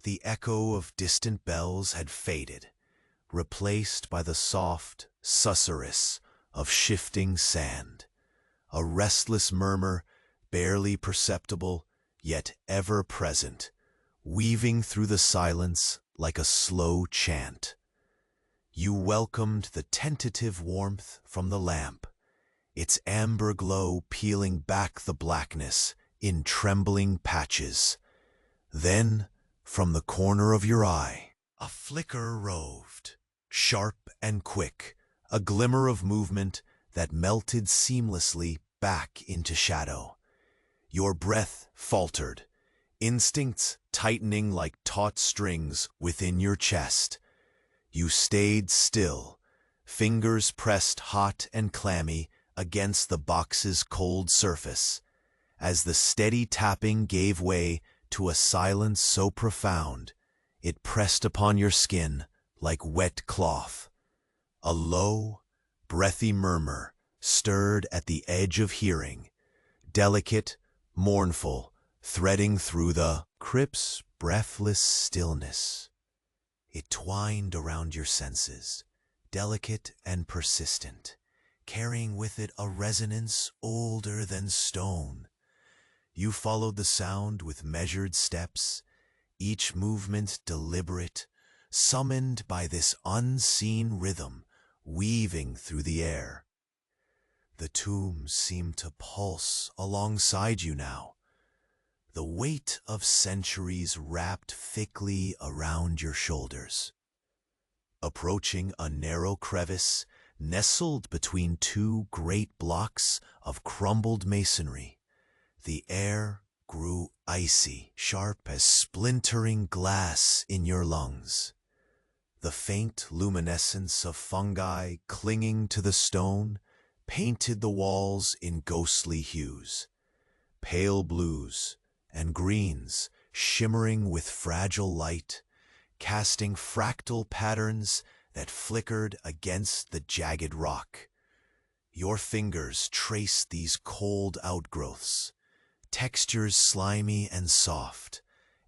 The echo of distant bells had faded, replaced by the soft susurrus of shifting sand, a restless murmur barely perceptible, yet ever present, weaving through the silence like a slow chant. You welcomed the tentative warmth from the lamp, its amber glow peeling back the blackness in trembling patches. Then, from the corner of your eye, a flicker roved, sharp and quick, a glimmer of movement that melted seamlessly back into shadow. Your breath faltered, instincts tightening like taut strings within your chest. You stayed still, fingers pressed hot and clammy against the box's cold surface, as the steady tapping gave way to a silence so profound it pressed upon your skin like wet cloth. A low, breathy murmur stirred at the edge of hearing, delicate, mournful, threading through the crypt's breathless stillness. It twined around your senses, delicate and persistent, carrying with it a resonance older than stone. You followed the sound with measured steps, each movement deliberate, summoned by this unseen rhythm weaving through the air. The tomb seemed to pulse alongside you now, the weight of centuries wrapped thickly around your shoulders. Approaching a narrow crevice nestled between two great blocks of crumbled masonry, the air grew icy, sharp as splintering glass in your lungs. The faint luminescence of fungi clinging to the stone painted the walls in ghostly hues, pale blues and greens shimmering with fragile light, casting fractal patterns that flickered against the jagged rock. Your fingers traced these cold outgrowths, textures slimy and soft,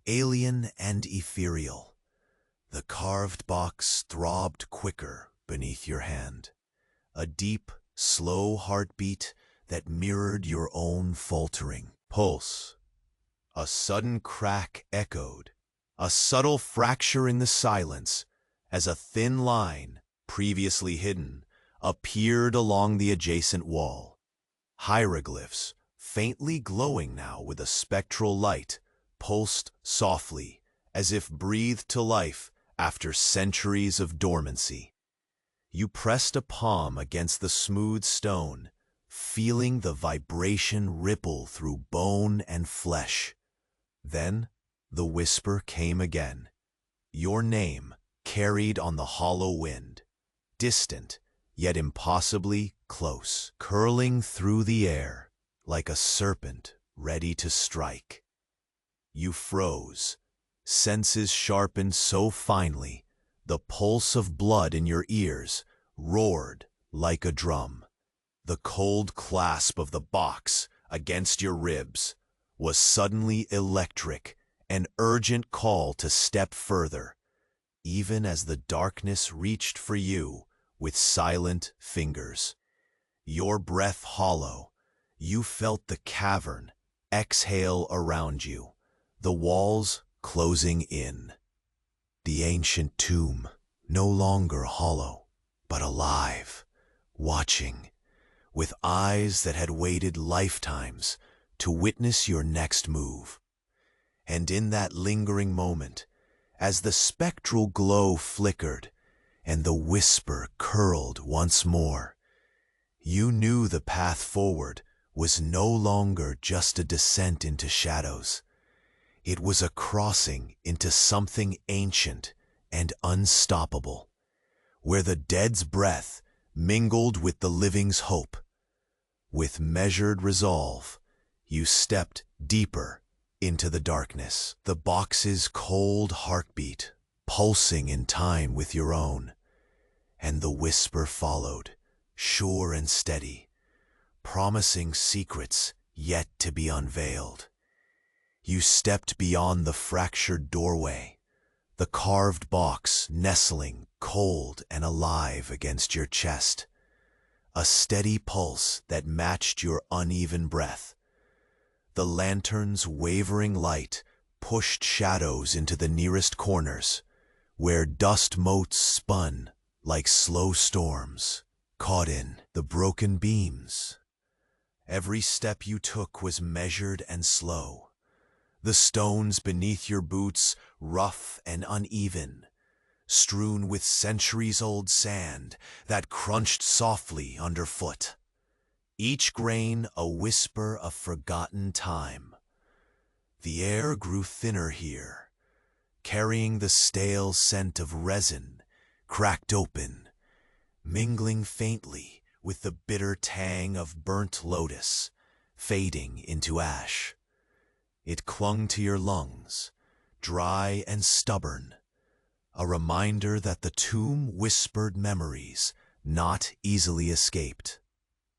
alien and ethereal. The carved box throbbed quicker beneath your hand, a deep, slow heartbeat that mirrored your own faltering pulse. A sudden crack echoed, a subtle fracture in the silence, as a thin line, previously hidden, appeared along the adjacent wall. Hieroglyphs, faintly glowing now with a spectral light, pulsed softly, as if breathed to life after centuries of dormancy. You pressed a palm against the smooth stone, feeling the vibration ripple through bone and flesh. Then the whisper came again, your name carried on the hollow wind, distant yet impossibly close, curling through the air like a serpent ready to strike. You froze, senses sharpened so finely, the pulse of blood in your ears roared like a drum. The cold clasp of the box against your ribs was suddenly electric, an urgent call to step further, even as the darkness reached for you with silent fingers. Your breath hollow, you felt the cavern exhale around you, the walls closing in. The ancient tomb no longer hollow, but alive, watching, with eyes that had waited lifetimes to witness your next move. And in that lingering moment, as the spectral glow flickered and the whisper curled once more, you knew the path forward was no longer just a descent into shadows. It was a crossing into something ancient and unstoppable, where the dead's breath mingled with the living's hope. With measured resolve, you stepped deeper into the darkness, the box's cold heartbeat pulsing in time with your own. And the whisper followed, sure and steady, promising secrets yet to be unveiled. You stepped beyond the fractured doorway, the carved box nestling cold and alive against your chest, a steady pulse that matched your uneven breath. The lantern's wavering light pushed shadows into the nearest corners, where dust motes spun like slow storms, caught in the broken beams. Every step you took was measured and slow, the stones beneath your boots rough and uneven, strewn with centuries-old sand that crunched softly underfoot. Each grain a whisper of forgotten time. The air grew thinner here, carrying the stale scent of resin cracked open, mingling faintly with the bitter tang of burnt lotus, fading into ash. It clung to your lungs, dry and stubborn, a reminder that the tomb whispered memories not easily escaped.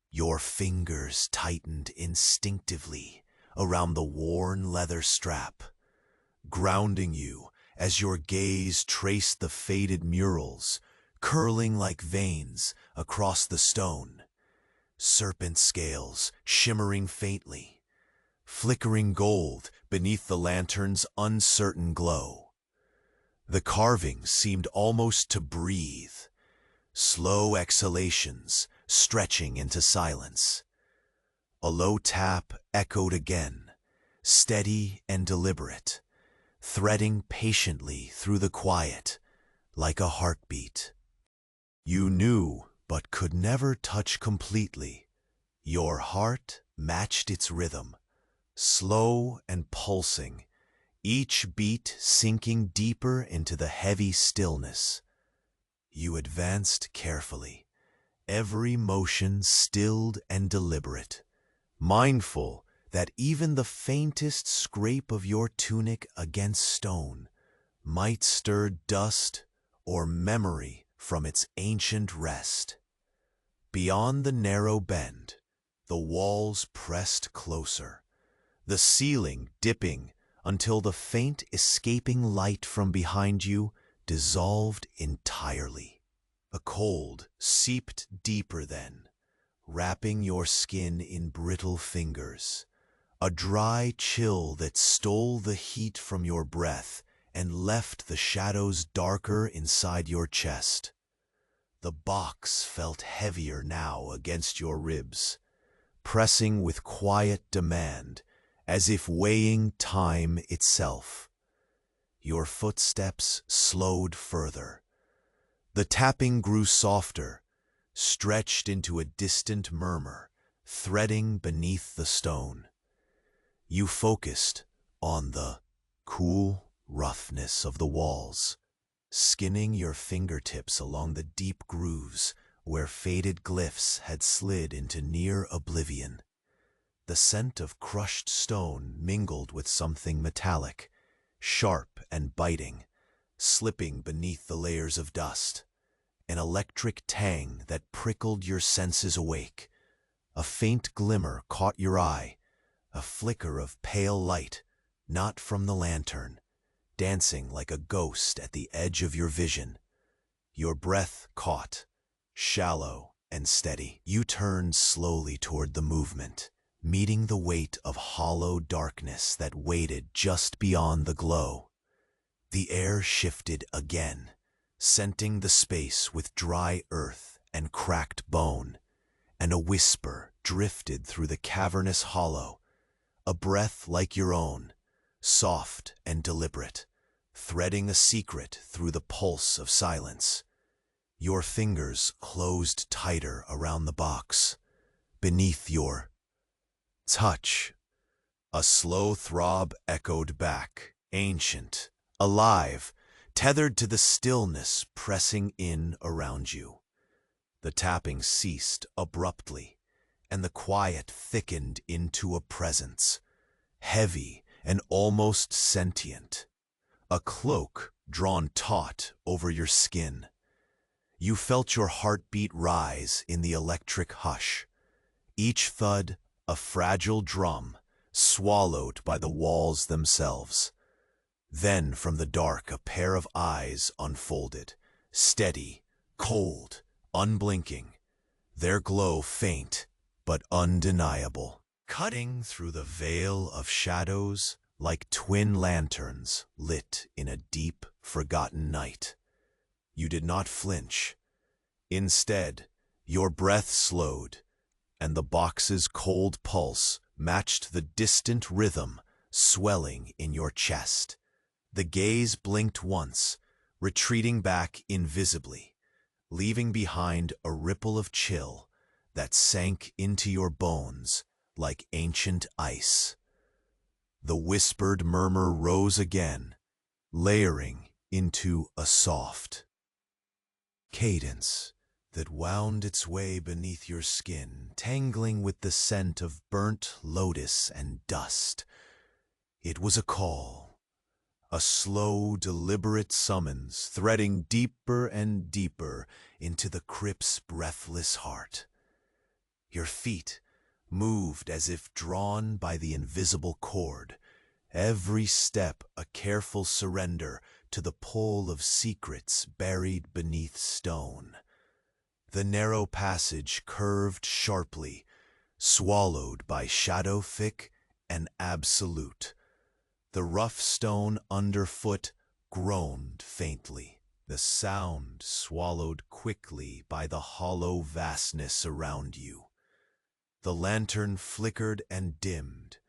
Your fingers tightened instinctively around the worn leather strap, grounding you as your gaze traced the faded murals curling like veins across the stone, serpent scales shimmering faintly, flickering gold beneath the lantern's uncertain glow. The carving seemed almost to breathe, slow exhalations stretching into silence. A low tap echoed again, steady and deliberate, threading patiently through the quiet, like a heartbeat. You knew, but could never touch completely. Your heart matched its rhythm, slow and pulsing, each beat sinking deeper into the heavy stillness. You advanced carefully, every motion stilled and deliberate, mindful that even the faintest scrape of your tunic against stone might stir dust or memory from its ancient rest. Beyond the narrow bend, the walls pressed closer, the ceiling dipping until the faint escaping light from behind you dissolved entirely. A cold seeped deeper then, wrapping your skin in brittle fingers, a dry chill that stole the heat from your breath and left the shadows darker inside your chest. The box felt heavier now against your ribs, pressing with quiet demand, as if weighing time itself. Your footsteps slowed further. The tapping grew softer, stretched into a distant murmur, threading beneath the stone. You focused on the cool roughness of the walls, skinning your fingertips along the deep grooves where faded glyphs had slid into near oblivion. The scent of crushed stone mingled with something metallic, sharp and biting, slipping beneath the layers of dust, an electric tang that prickled your senses awake. A faint glimmer caught your eye, a flicker of pale light, not from the lantern, dancing like a ghost at the edge of your vision. Your breath caught, shallow and steady. You turned slowly toward the movement, meeting the weight of hollow darkness that waited just beyond the glow. The air shifted again, scenting the space with dry earth and cracked bone, and a whisper drifted through the cavernous hollow, a breath like your own, soft and deliberate, threading a secret through the pulse of silence. Your fingers closed tighter around the box. Beneath your touch, a slow throb echoed back, ancient, alive, tethered to the stillness pressing in around you. The tapping ceased abruptly, and the quiet thickened into a presence, heavy and almost sentient, a cloak drawn taut over your skin. You felt your heartbeat rise in the electric hush, each thud a fragile drum swallowed by the walls themselves. Then from the dark a pair of eyes unfolded, steady, cold, unblinking, their glow faint but undeniable, cutting through the veil of shadows like twin lanterns lit in a deep, forgotten night. You did not flinch. Instead, your breath slowed, and the box's cold pulse matched the distant rhythm swelling in your chest. The gaze blinked once, retreating back invisibly, leaving behind a ripple of chill that sank into your bones like ancient ice. The whispered murmur rose again, layering into a soft cadence that wound its way beneath your skin, tangling with the scent of burnt lotus and dust. It was a call, a slow, deliberate summons, threading deeper and deeper into the crypt's breathless heart. Your feet moved as if drawn by the invisible cord, every step a careful surrender to the pull of secrets buried beneath stone. The narrow passage curved sharply, swallowed by shadow thick and absolute. The rough stone underfoot groaned faintly, the sound swallowed quickly by the hollow vastness around you. The lantern flickered and dimmed.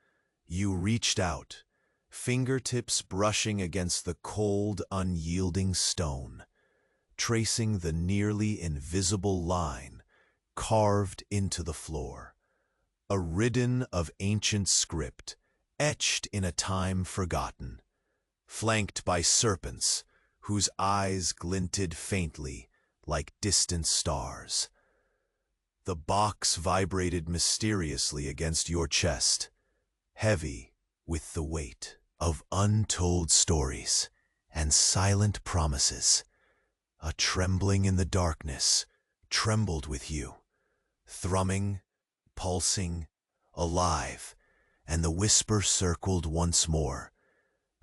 You reached out, fingertips brushing against the cold, unyielding stone, tracing the nearly invisible line carved into the floor, a riddon of ancient script etched in a time forgotten, flanked by serpents whose eyes glinted faintly like distant stars. The box vibrated mysteriously against your chest, heavy with the weight of untold stories and silent promises. A trembling in the darkness trembled with you, thrumming, pulsing, alive, and the whisper circled once more,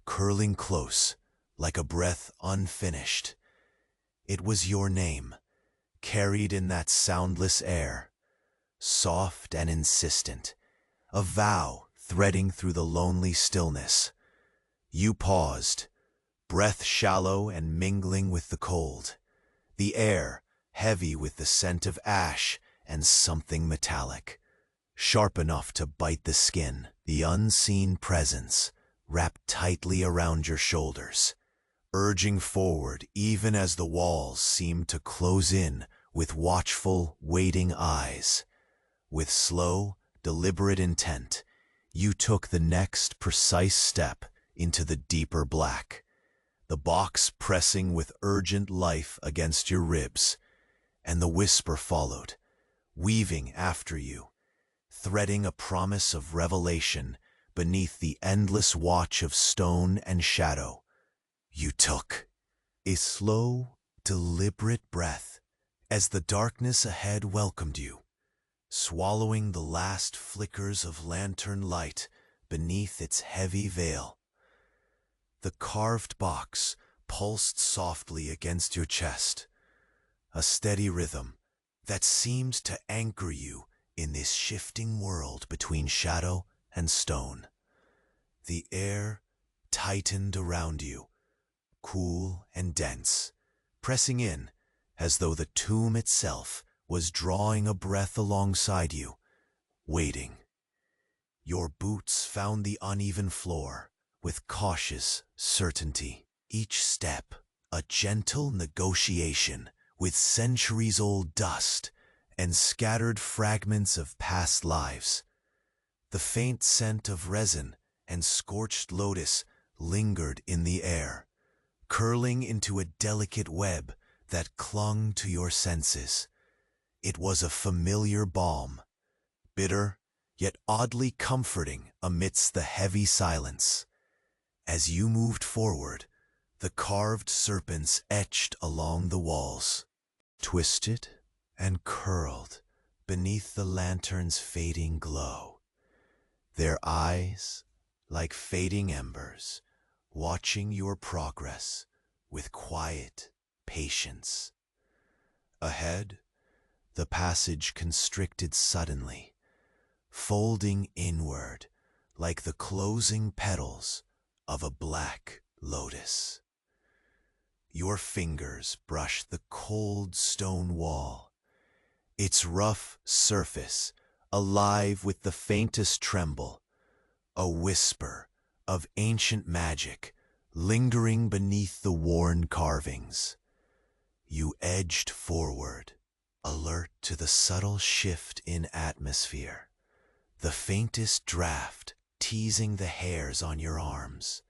curling close like a breath unfinished. It was your name, carried in that soundless air, soft and insistent, a vow threading through the lonely stillness. You paused, breath shallow and mingling with the cold, the air heavy with the scent of ash and something metallic, sharp enough to bite the skin, the unseen presence wrapped tightly around your shoulders, urging forward even as the walls seemed to close in with watchful, waiting eyes. With slow, deliberate intent, you took the next precise step into the deeper black, the box pressing with urgent life against your ribs, and the whisper followed, weaving after you, threading a promise of revelation beneath the endless watch of stone and shadow. You took a slow, deliberate breath as the darkness ahead welcomed you, swallowing the last flickers of lantern light beneath its heavy veil. The carved box pulsed softly against your chest, a steady rhythm that seemed to anchor you in this shifting world between shadow and stone. The air tightened around you, cool and dense, pressing in, as though the tomb itself was drawing a breath alongside you, waiting. Your boots found the uneven floor with cautious certainty, each step a gentle negotiation with centuries-old dust and scattered fragments of past lives. The faint scent of resin and scorched lotus lingered in the air, curling into a delicate web that clung to your senses. It was a familiar balm, bitter yet oddly comforting amidst the heavy silence. As you moved forward, the carved serpents etched along the walls, twisted and curled beneath the lantern's fading glow. Their eyes, like fading embers, watching your progress with quiet patience. Ahead, the passage constricted suddenly, folding inward like the closing petals of a black lotus. Your fingers brushed the cold stone wall, its rough surface alive with the faintest tremble, a whisper of ancient magic lingering beneath the worn carvings. You edged forward, alert to the subtle shift in atmosphere, the faintest draft teasing the hairs on your arms,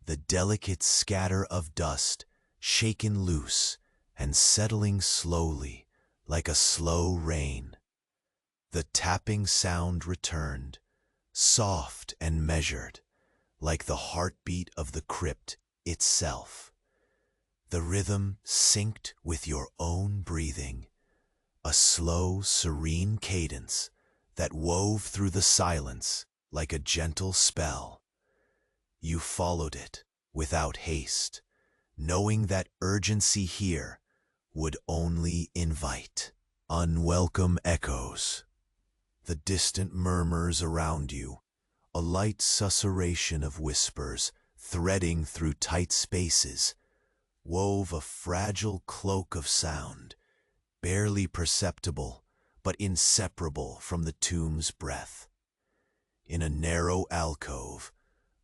the delicate scatter of dust shaken loose and settling slowly like a slow rain. The tapping sound returned, soft and measured, like the heartbeat of the crypt itself. The rhythm synced with your own breathing, a slow, serene cadence that wove through the silence like a gentle spell. You followed it without haste, knowing that urgency here would only invite unwelcome echoes. The distant murmurs around you, a light susurration of whispers threading through tight spaces, wove a fragile cloak of sound, barely perceptible but inseparable from the tomb's breath. In a narrow alcove,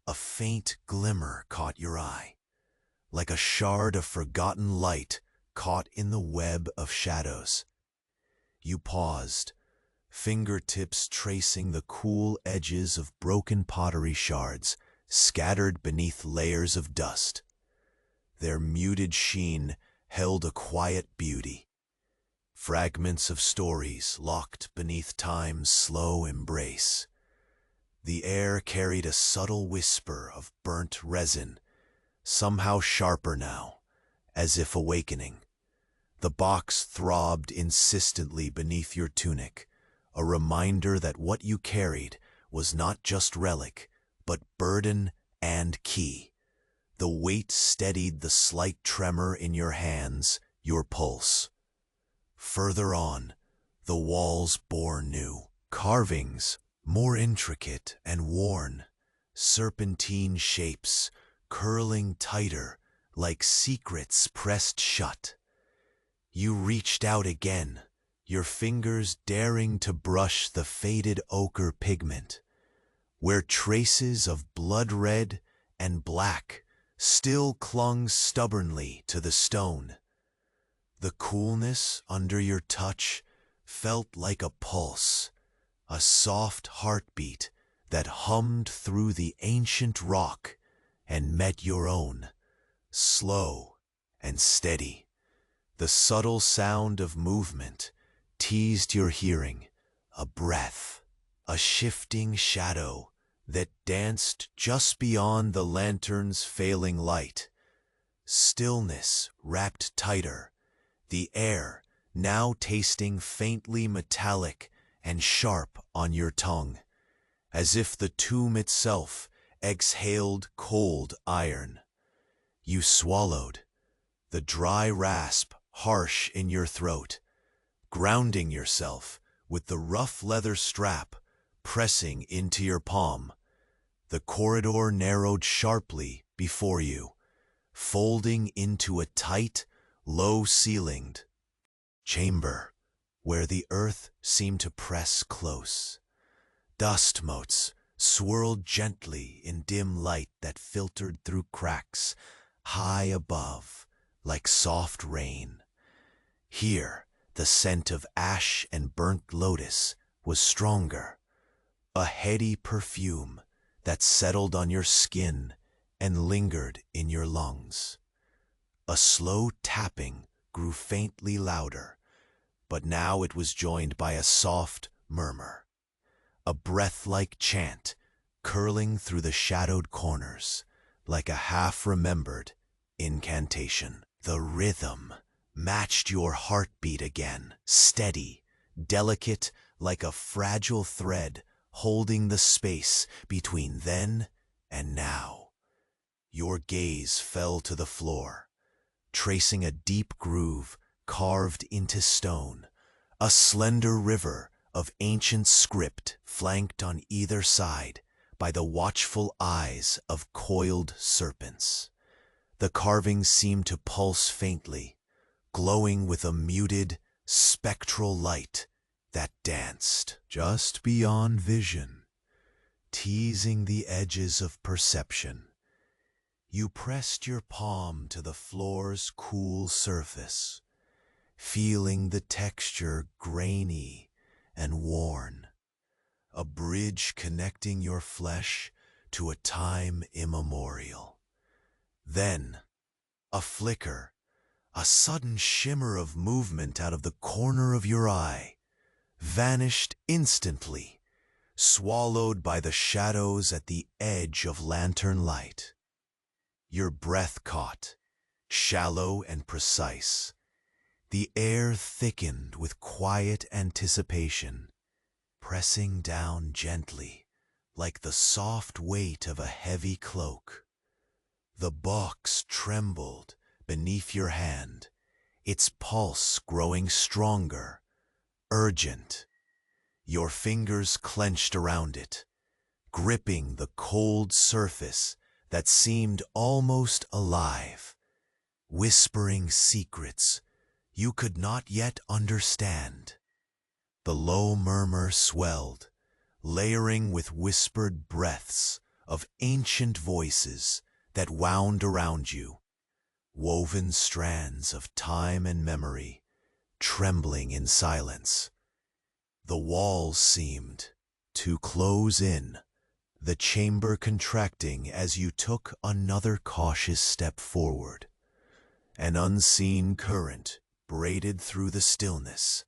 a faint glimmer caught your eye, like a shard of forgotten light caught in the web of shadows. You paused, fingertips tracing the cool edges of broken pottery shards scattered beneath layers of dust. Their muted sheen held a quiet beauty, fragments of stories locked beneath time's slow embrace. The air carried a subtle whisper of burnt resin, somehow sharper now, as if awakening. The box throbbed insistently beneath your tunic, a reminder that what you carried was not just relic, but burden and key. The weight steadied the slight tremor in your hands, your pulse. Further on, the walls bore new carvings, more intricate and worn, serpentine shapes curling tighter like secrets pressed shut. You reached out again, your fingers daring to brush the faded ochre pigment, where traces of blood red and black still clung stubbornly to the stone. The coolness under your touch felt like a pulse, a soft heartbeat that hummed through the ancient rock and met your own, slow and steady. The subtle sound of movement teased your hearing, a breath, a shifting shadow that danced just beyond the lantern's failing light. Stillness wrapped tighter, the air now tasting faintly metallic and sharp on your tongue, as if the tomb itself exhaled cold iron. You swallowed, the dry rasp harsh in your throat, grounding yourself with the rough leather strap pressing into your palm. The corridor narrowed sharply before you, folding into a tight, low-ceilinged chamber where the earth seemed to press close. Dust motes swirled gently in dim light that filtered through cracks high above like soft rain. Here, the scent of ash and burnt lotus was stronger, a heady perfume that settled on your skin and lingered in your lungs. A slow tapping grew faintly louder, but now it was joined by a soft murmur, a breath-like chant curling through the shadowed corners like a half-remembered incantation. The rhythm matched your heartbeat again, steady, delicate like a fragile thread holding the space between then and now. Your gaze fell to the floor, tracing a deep groove carved into stone, a slender river of ancient script flanked on either side by the watchful eyes of coiled serpents. The carvings seemed to pulse faintly, glowing with a muted, spectral light that danced just beyond vision, teasing the edges of perception. You pressed your palm to the floor's cool surface, feeling the texture grainy and worn, a bridge connecting your flesh to a time immemorial. Then, a flicker, a sudden shimmer of movement out of the corner of your eye, vanished instantly, swallowed by the shadows at the edge of lantern light. Your breath caught, shallow and precise. The air thickened with quiet anticipation, pressing down gently, like the soft weight of a heavy cloak. The box trembled beneath your hand, its pulse growing stronger, urgent. Your fingers clenched around it, gripping the cold surface that seemed almost alive, whispering secrets you could not yet understand. The low murmur swelled, layering with whispered breaths of ancient voices that wound around you, woven strands of time and memory, trembling in silence. The walls seemed to close in, the chamber contracting as you took another cautious step forward. An unseen current braided through the stillness,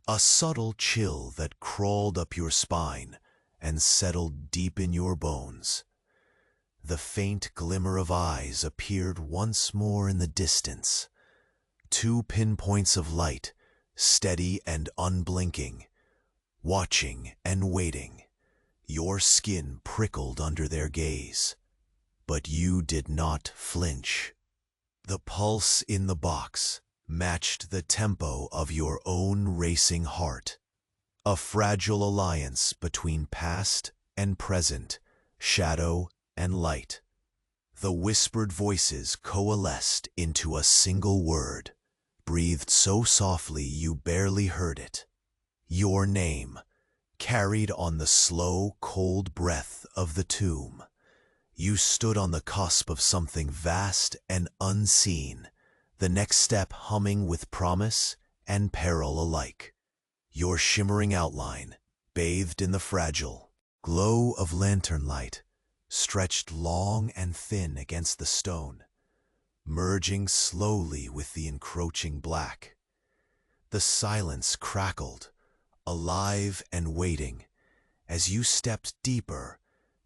a subtle chill that crawled up your spine and settled deep in your bones. The faint glimmer of eyes appeared once more in the distance, 2 pinpoints of light, steady and unblinking, watching and waiting. Your skin prickled under their gaze, but you did not flinch. The pulse in the box matched the tempo of your own racing heart, a fragile alliance between past and present, shadow and light. The whispered voices coalesced into a single word, breathed so softly you barely heard it. Your name, carried on the slow, cold breath of the tomb. You stood on the cusp of something vast and unseen, the next step humming with promise and peril alike. Your shimmering outline, bathed in the fragile glow of lantern light, stretched long and thin against the stone, merging slowly with the encroaching black. The silence crackled, alive and waiting, as you stepped deeper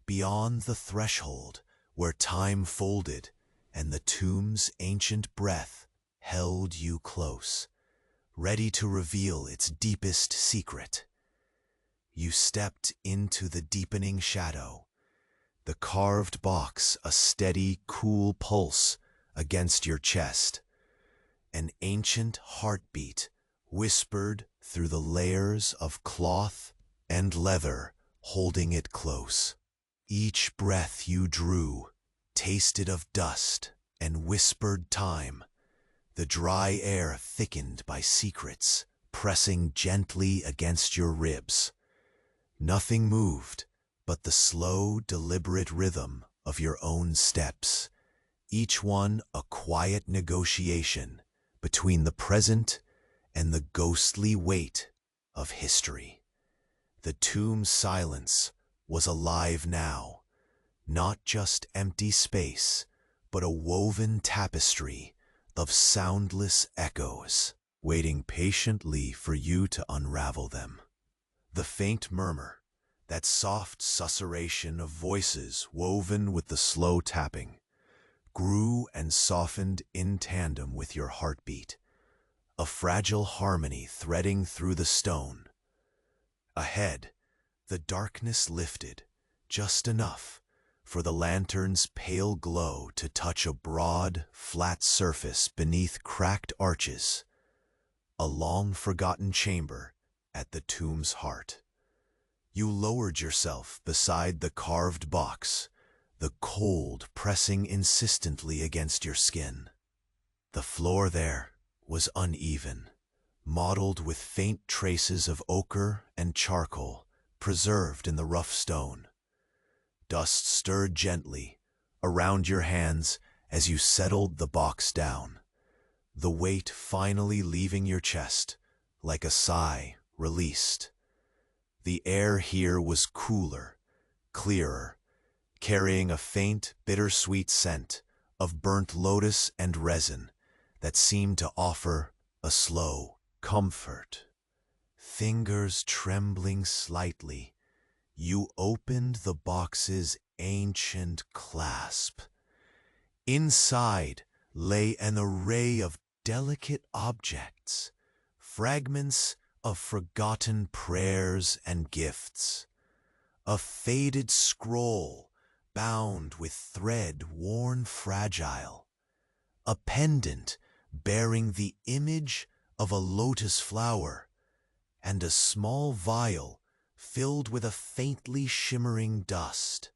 beyond the threshold where time folded and the tomb's ancient breath held you close, ready to reveal its deepest secret. You stepped into the deepening shadow, the carved box a steady, cool pulse against your chest, an ancient heartbeat whispered through the layers of cloth and leather holding it close. Each breath you drew tasted of dust and whispered time, The dry air thickened by secrets, pressing gently against your ribs. Nothing moved but the slow, deliberate rhythm of your own steps, each one a quiet negotiation between the present and the ghostly weight of history. The tomb's silence was alive now, not just empty space, but a woven tapestry of soundless echoes, waiting patiently for you to unravel them. The faint murmur, that soft susurration of voices woven with the slow tapping, grew and softened in tandem with your heartbeat, a fragile harmony threading through the stone. Ahead, the darkness lifted, just enough for the lantern's pale glow to touch a broad, flat surface beneath cracked arches, a long-forgotten chamber at the tomb's heart. You lowered yourself beside the carved box, the cold pressing insistently against your skin. The floor there was uneven, mottled with faint traces of ochre and charcoal preserved in the rough stone. Dust stirred gently around your hands as you settled the box down, the weight finally leaving your chest like a sigh released. The air here was cooler, clearer, carrying a faint, bittersweet scent of burnt lotus and resin that seemed to offer a slow comfort. Fingers trembling slightly, you opened the box's ancient clasp. Inside lay an array of delicate objects, fragments of forgotten prayers and gifts. A faded scroll bound with thread worn fragile. A pendant bearing the image of a lotus flower, and a small vial filled with a faintly shimmering dust.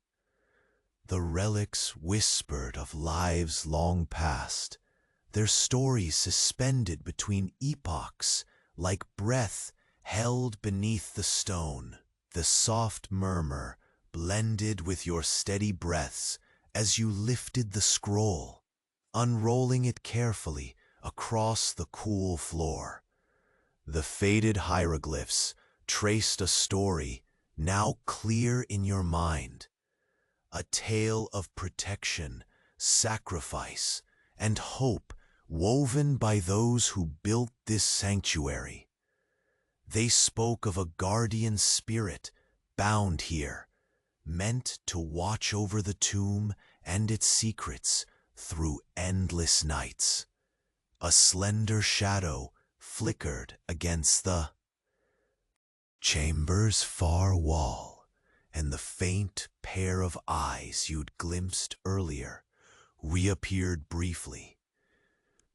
The relics whispered of lives long past, their stories suspended between epochs like breath held beneath the stone. The soft murmur blended with your steady breaths as you lifted the scroll, unrolling it carefully across the cool floor. The faded hieroglyphs traced a story now clear in your mind, a tale of protection, sacrifice, and hope woven by those who built this sanctuary. They spoke of a guardian spirit bound here, meant to watch over the tomb and its secrets through endless nights. A slender shadow flickered against the chamber's far wall, and the faint pair of eyes you'd glimpsed earlier reappeared briefly,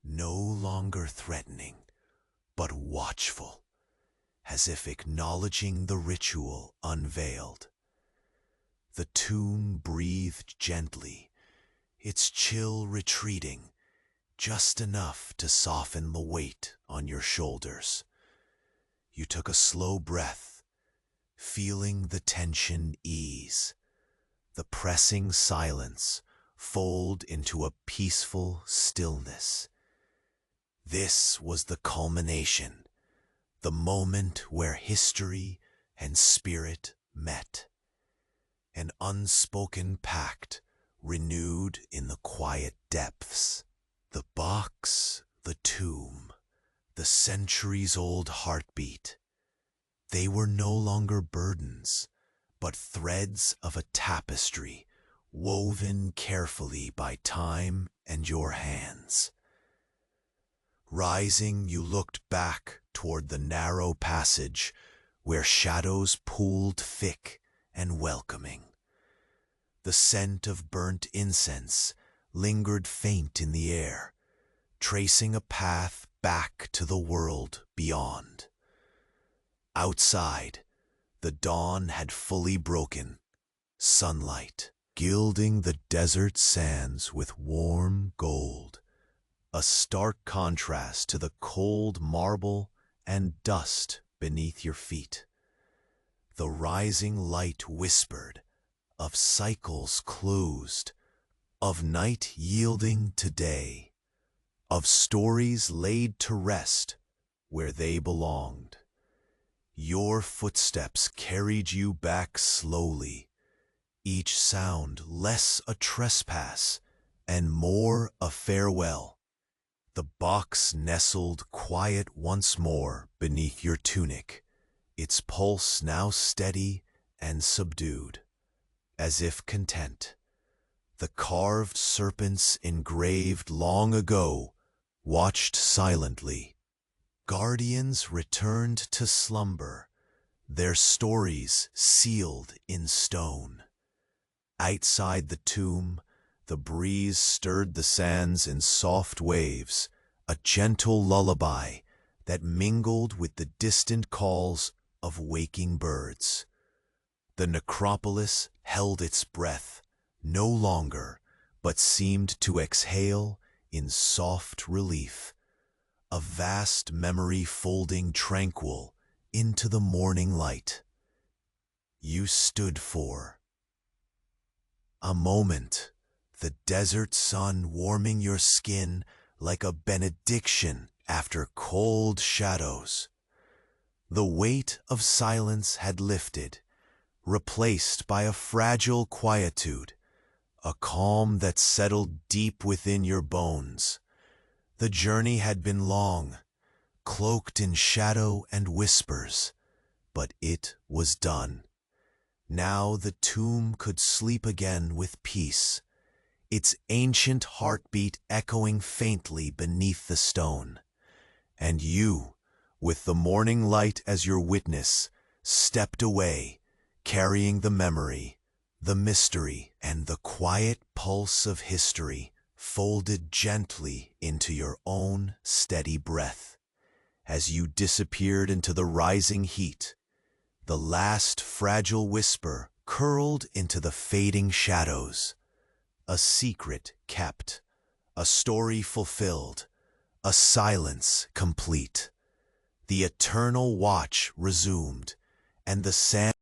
no longer threatening, but watchful, as if acknowledging the ritual unveiled. The tomb breathed gently, its chill retreating, just enough to soften the weight on your shoulders. You took a slow breath, feeling the tension ease, the pressing silence fold into a peaceful stillness. This was the culmination, the moment where history and spirit met. An unspoken pact renewed in the quiet depths. The box, the tomb, the centuries-old heartbeat. They were no longer burdens, but threads of a tapestry woven carefully by time and your hands. Rising, you looked back toward the narrow passage where shadows pooled thick and welcoming. The scent of burnt incense lingered faint in the air, tracing a path back to the world beyond. Outside, the dawn had fully broken, sunlight gilding the desert sands with warm gold, a stark contrast to the cold marble and dust beneath your feet. The rising light whispered of cycles closed, of night yielding to day, of stories laid to rest where they belonged. Your footsteps carried you back slowly, each sound less a trespass and more a farewell. The box nestled quiet once more beneath your tunic, its pulse now steady and subdued, as if content. The carved serpents engraved long ago watched silently. Guardians returned to slumber, their stories sealed in stone. Outside the tomb, the breeze stirred the sands in soft waves, a gentle lullaby that mingled with the distant calls of waking birds. The necropolis held its breath, no longer, but seemed to exhale in soft relief, a vast memory folding tranquil into the morning light. You stood for a moment, the desert sun warming your skin like a benediction after cold shadows. The weight of silence had lifted, replaced by a fragile quietude, a calm that settled deep within your bones. The journey had been long, cloaked in shadow and whispers, but it was done. Now the tomb could sleep again with peace, its ancient heartbeat echoing faintly beneath the stone. And you, with the morning light as your witness, stepped away, carrying the memory, the mystery, and the quiet pulse of history folded gently into your own steady breath. As you disappeared into the rising heat, the last fragile whisper curled into the fading shadows. A secret kept, a story fulfilled, a silence complete. The eternal watch resumed, and the sand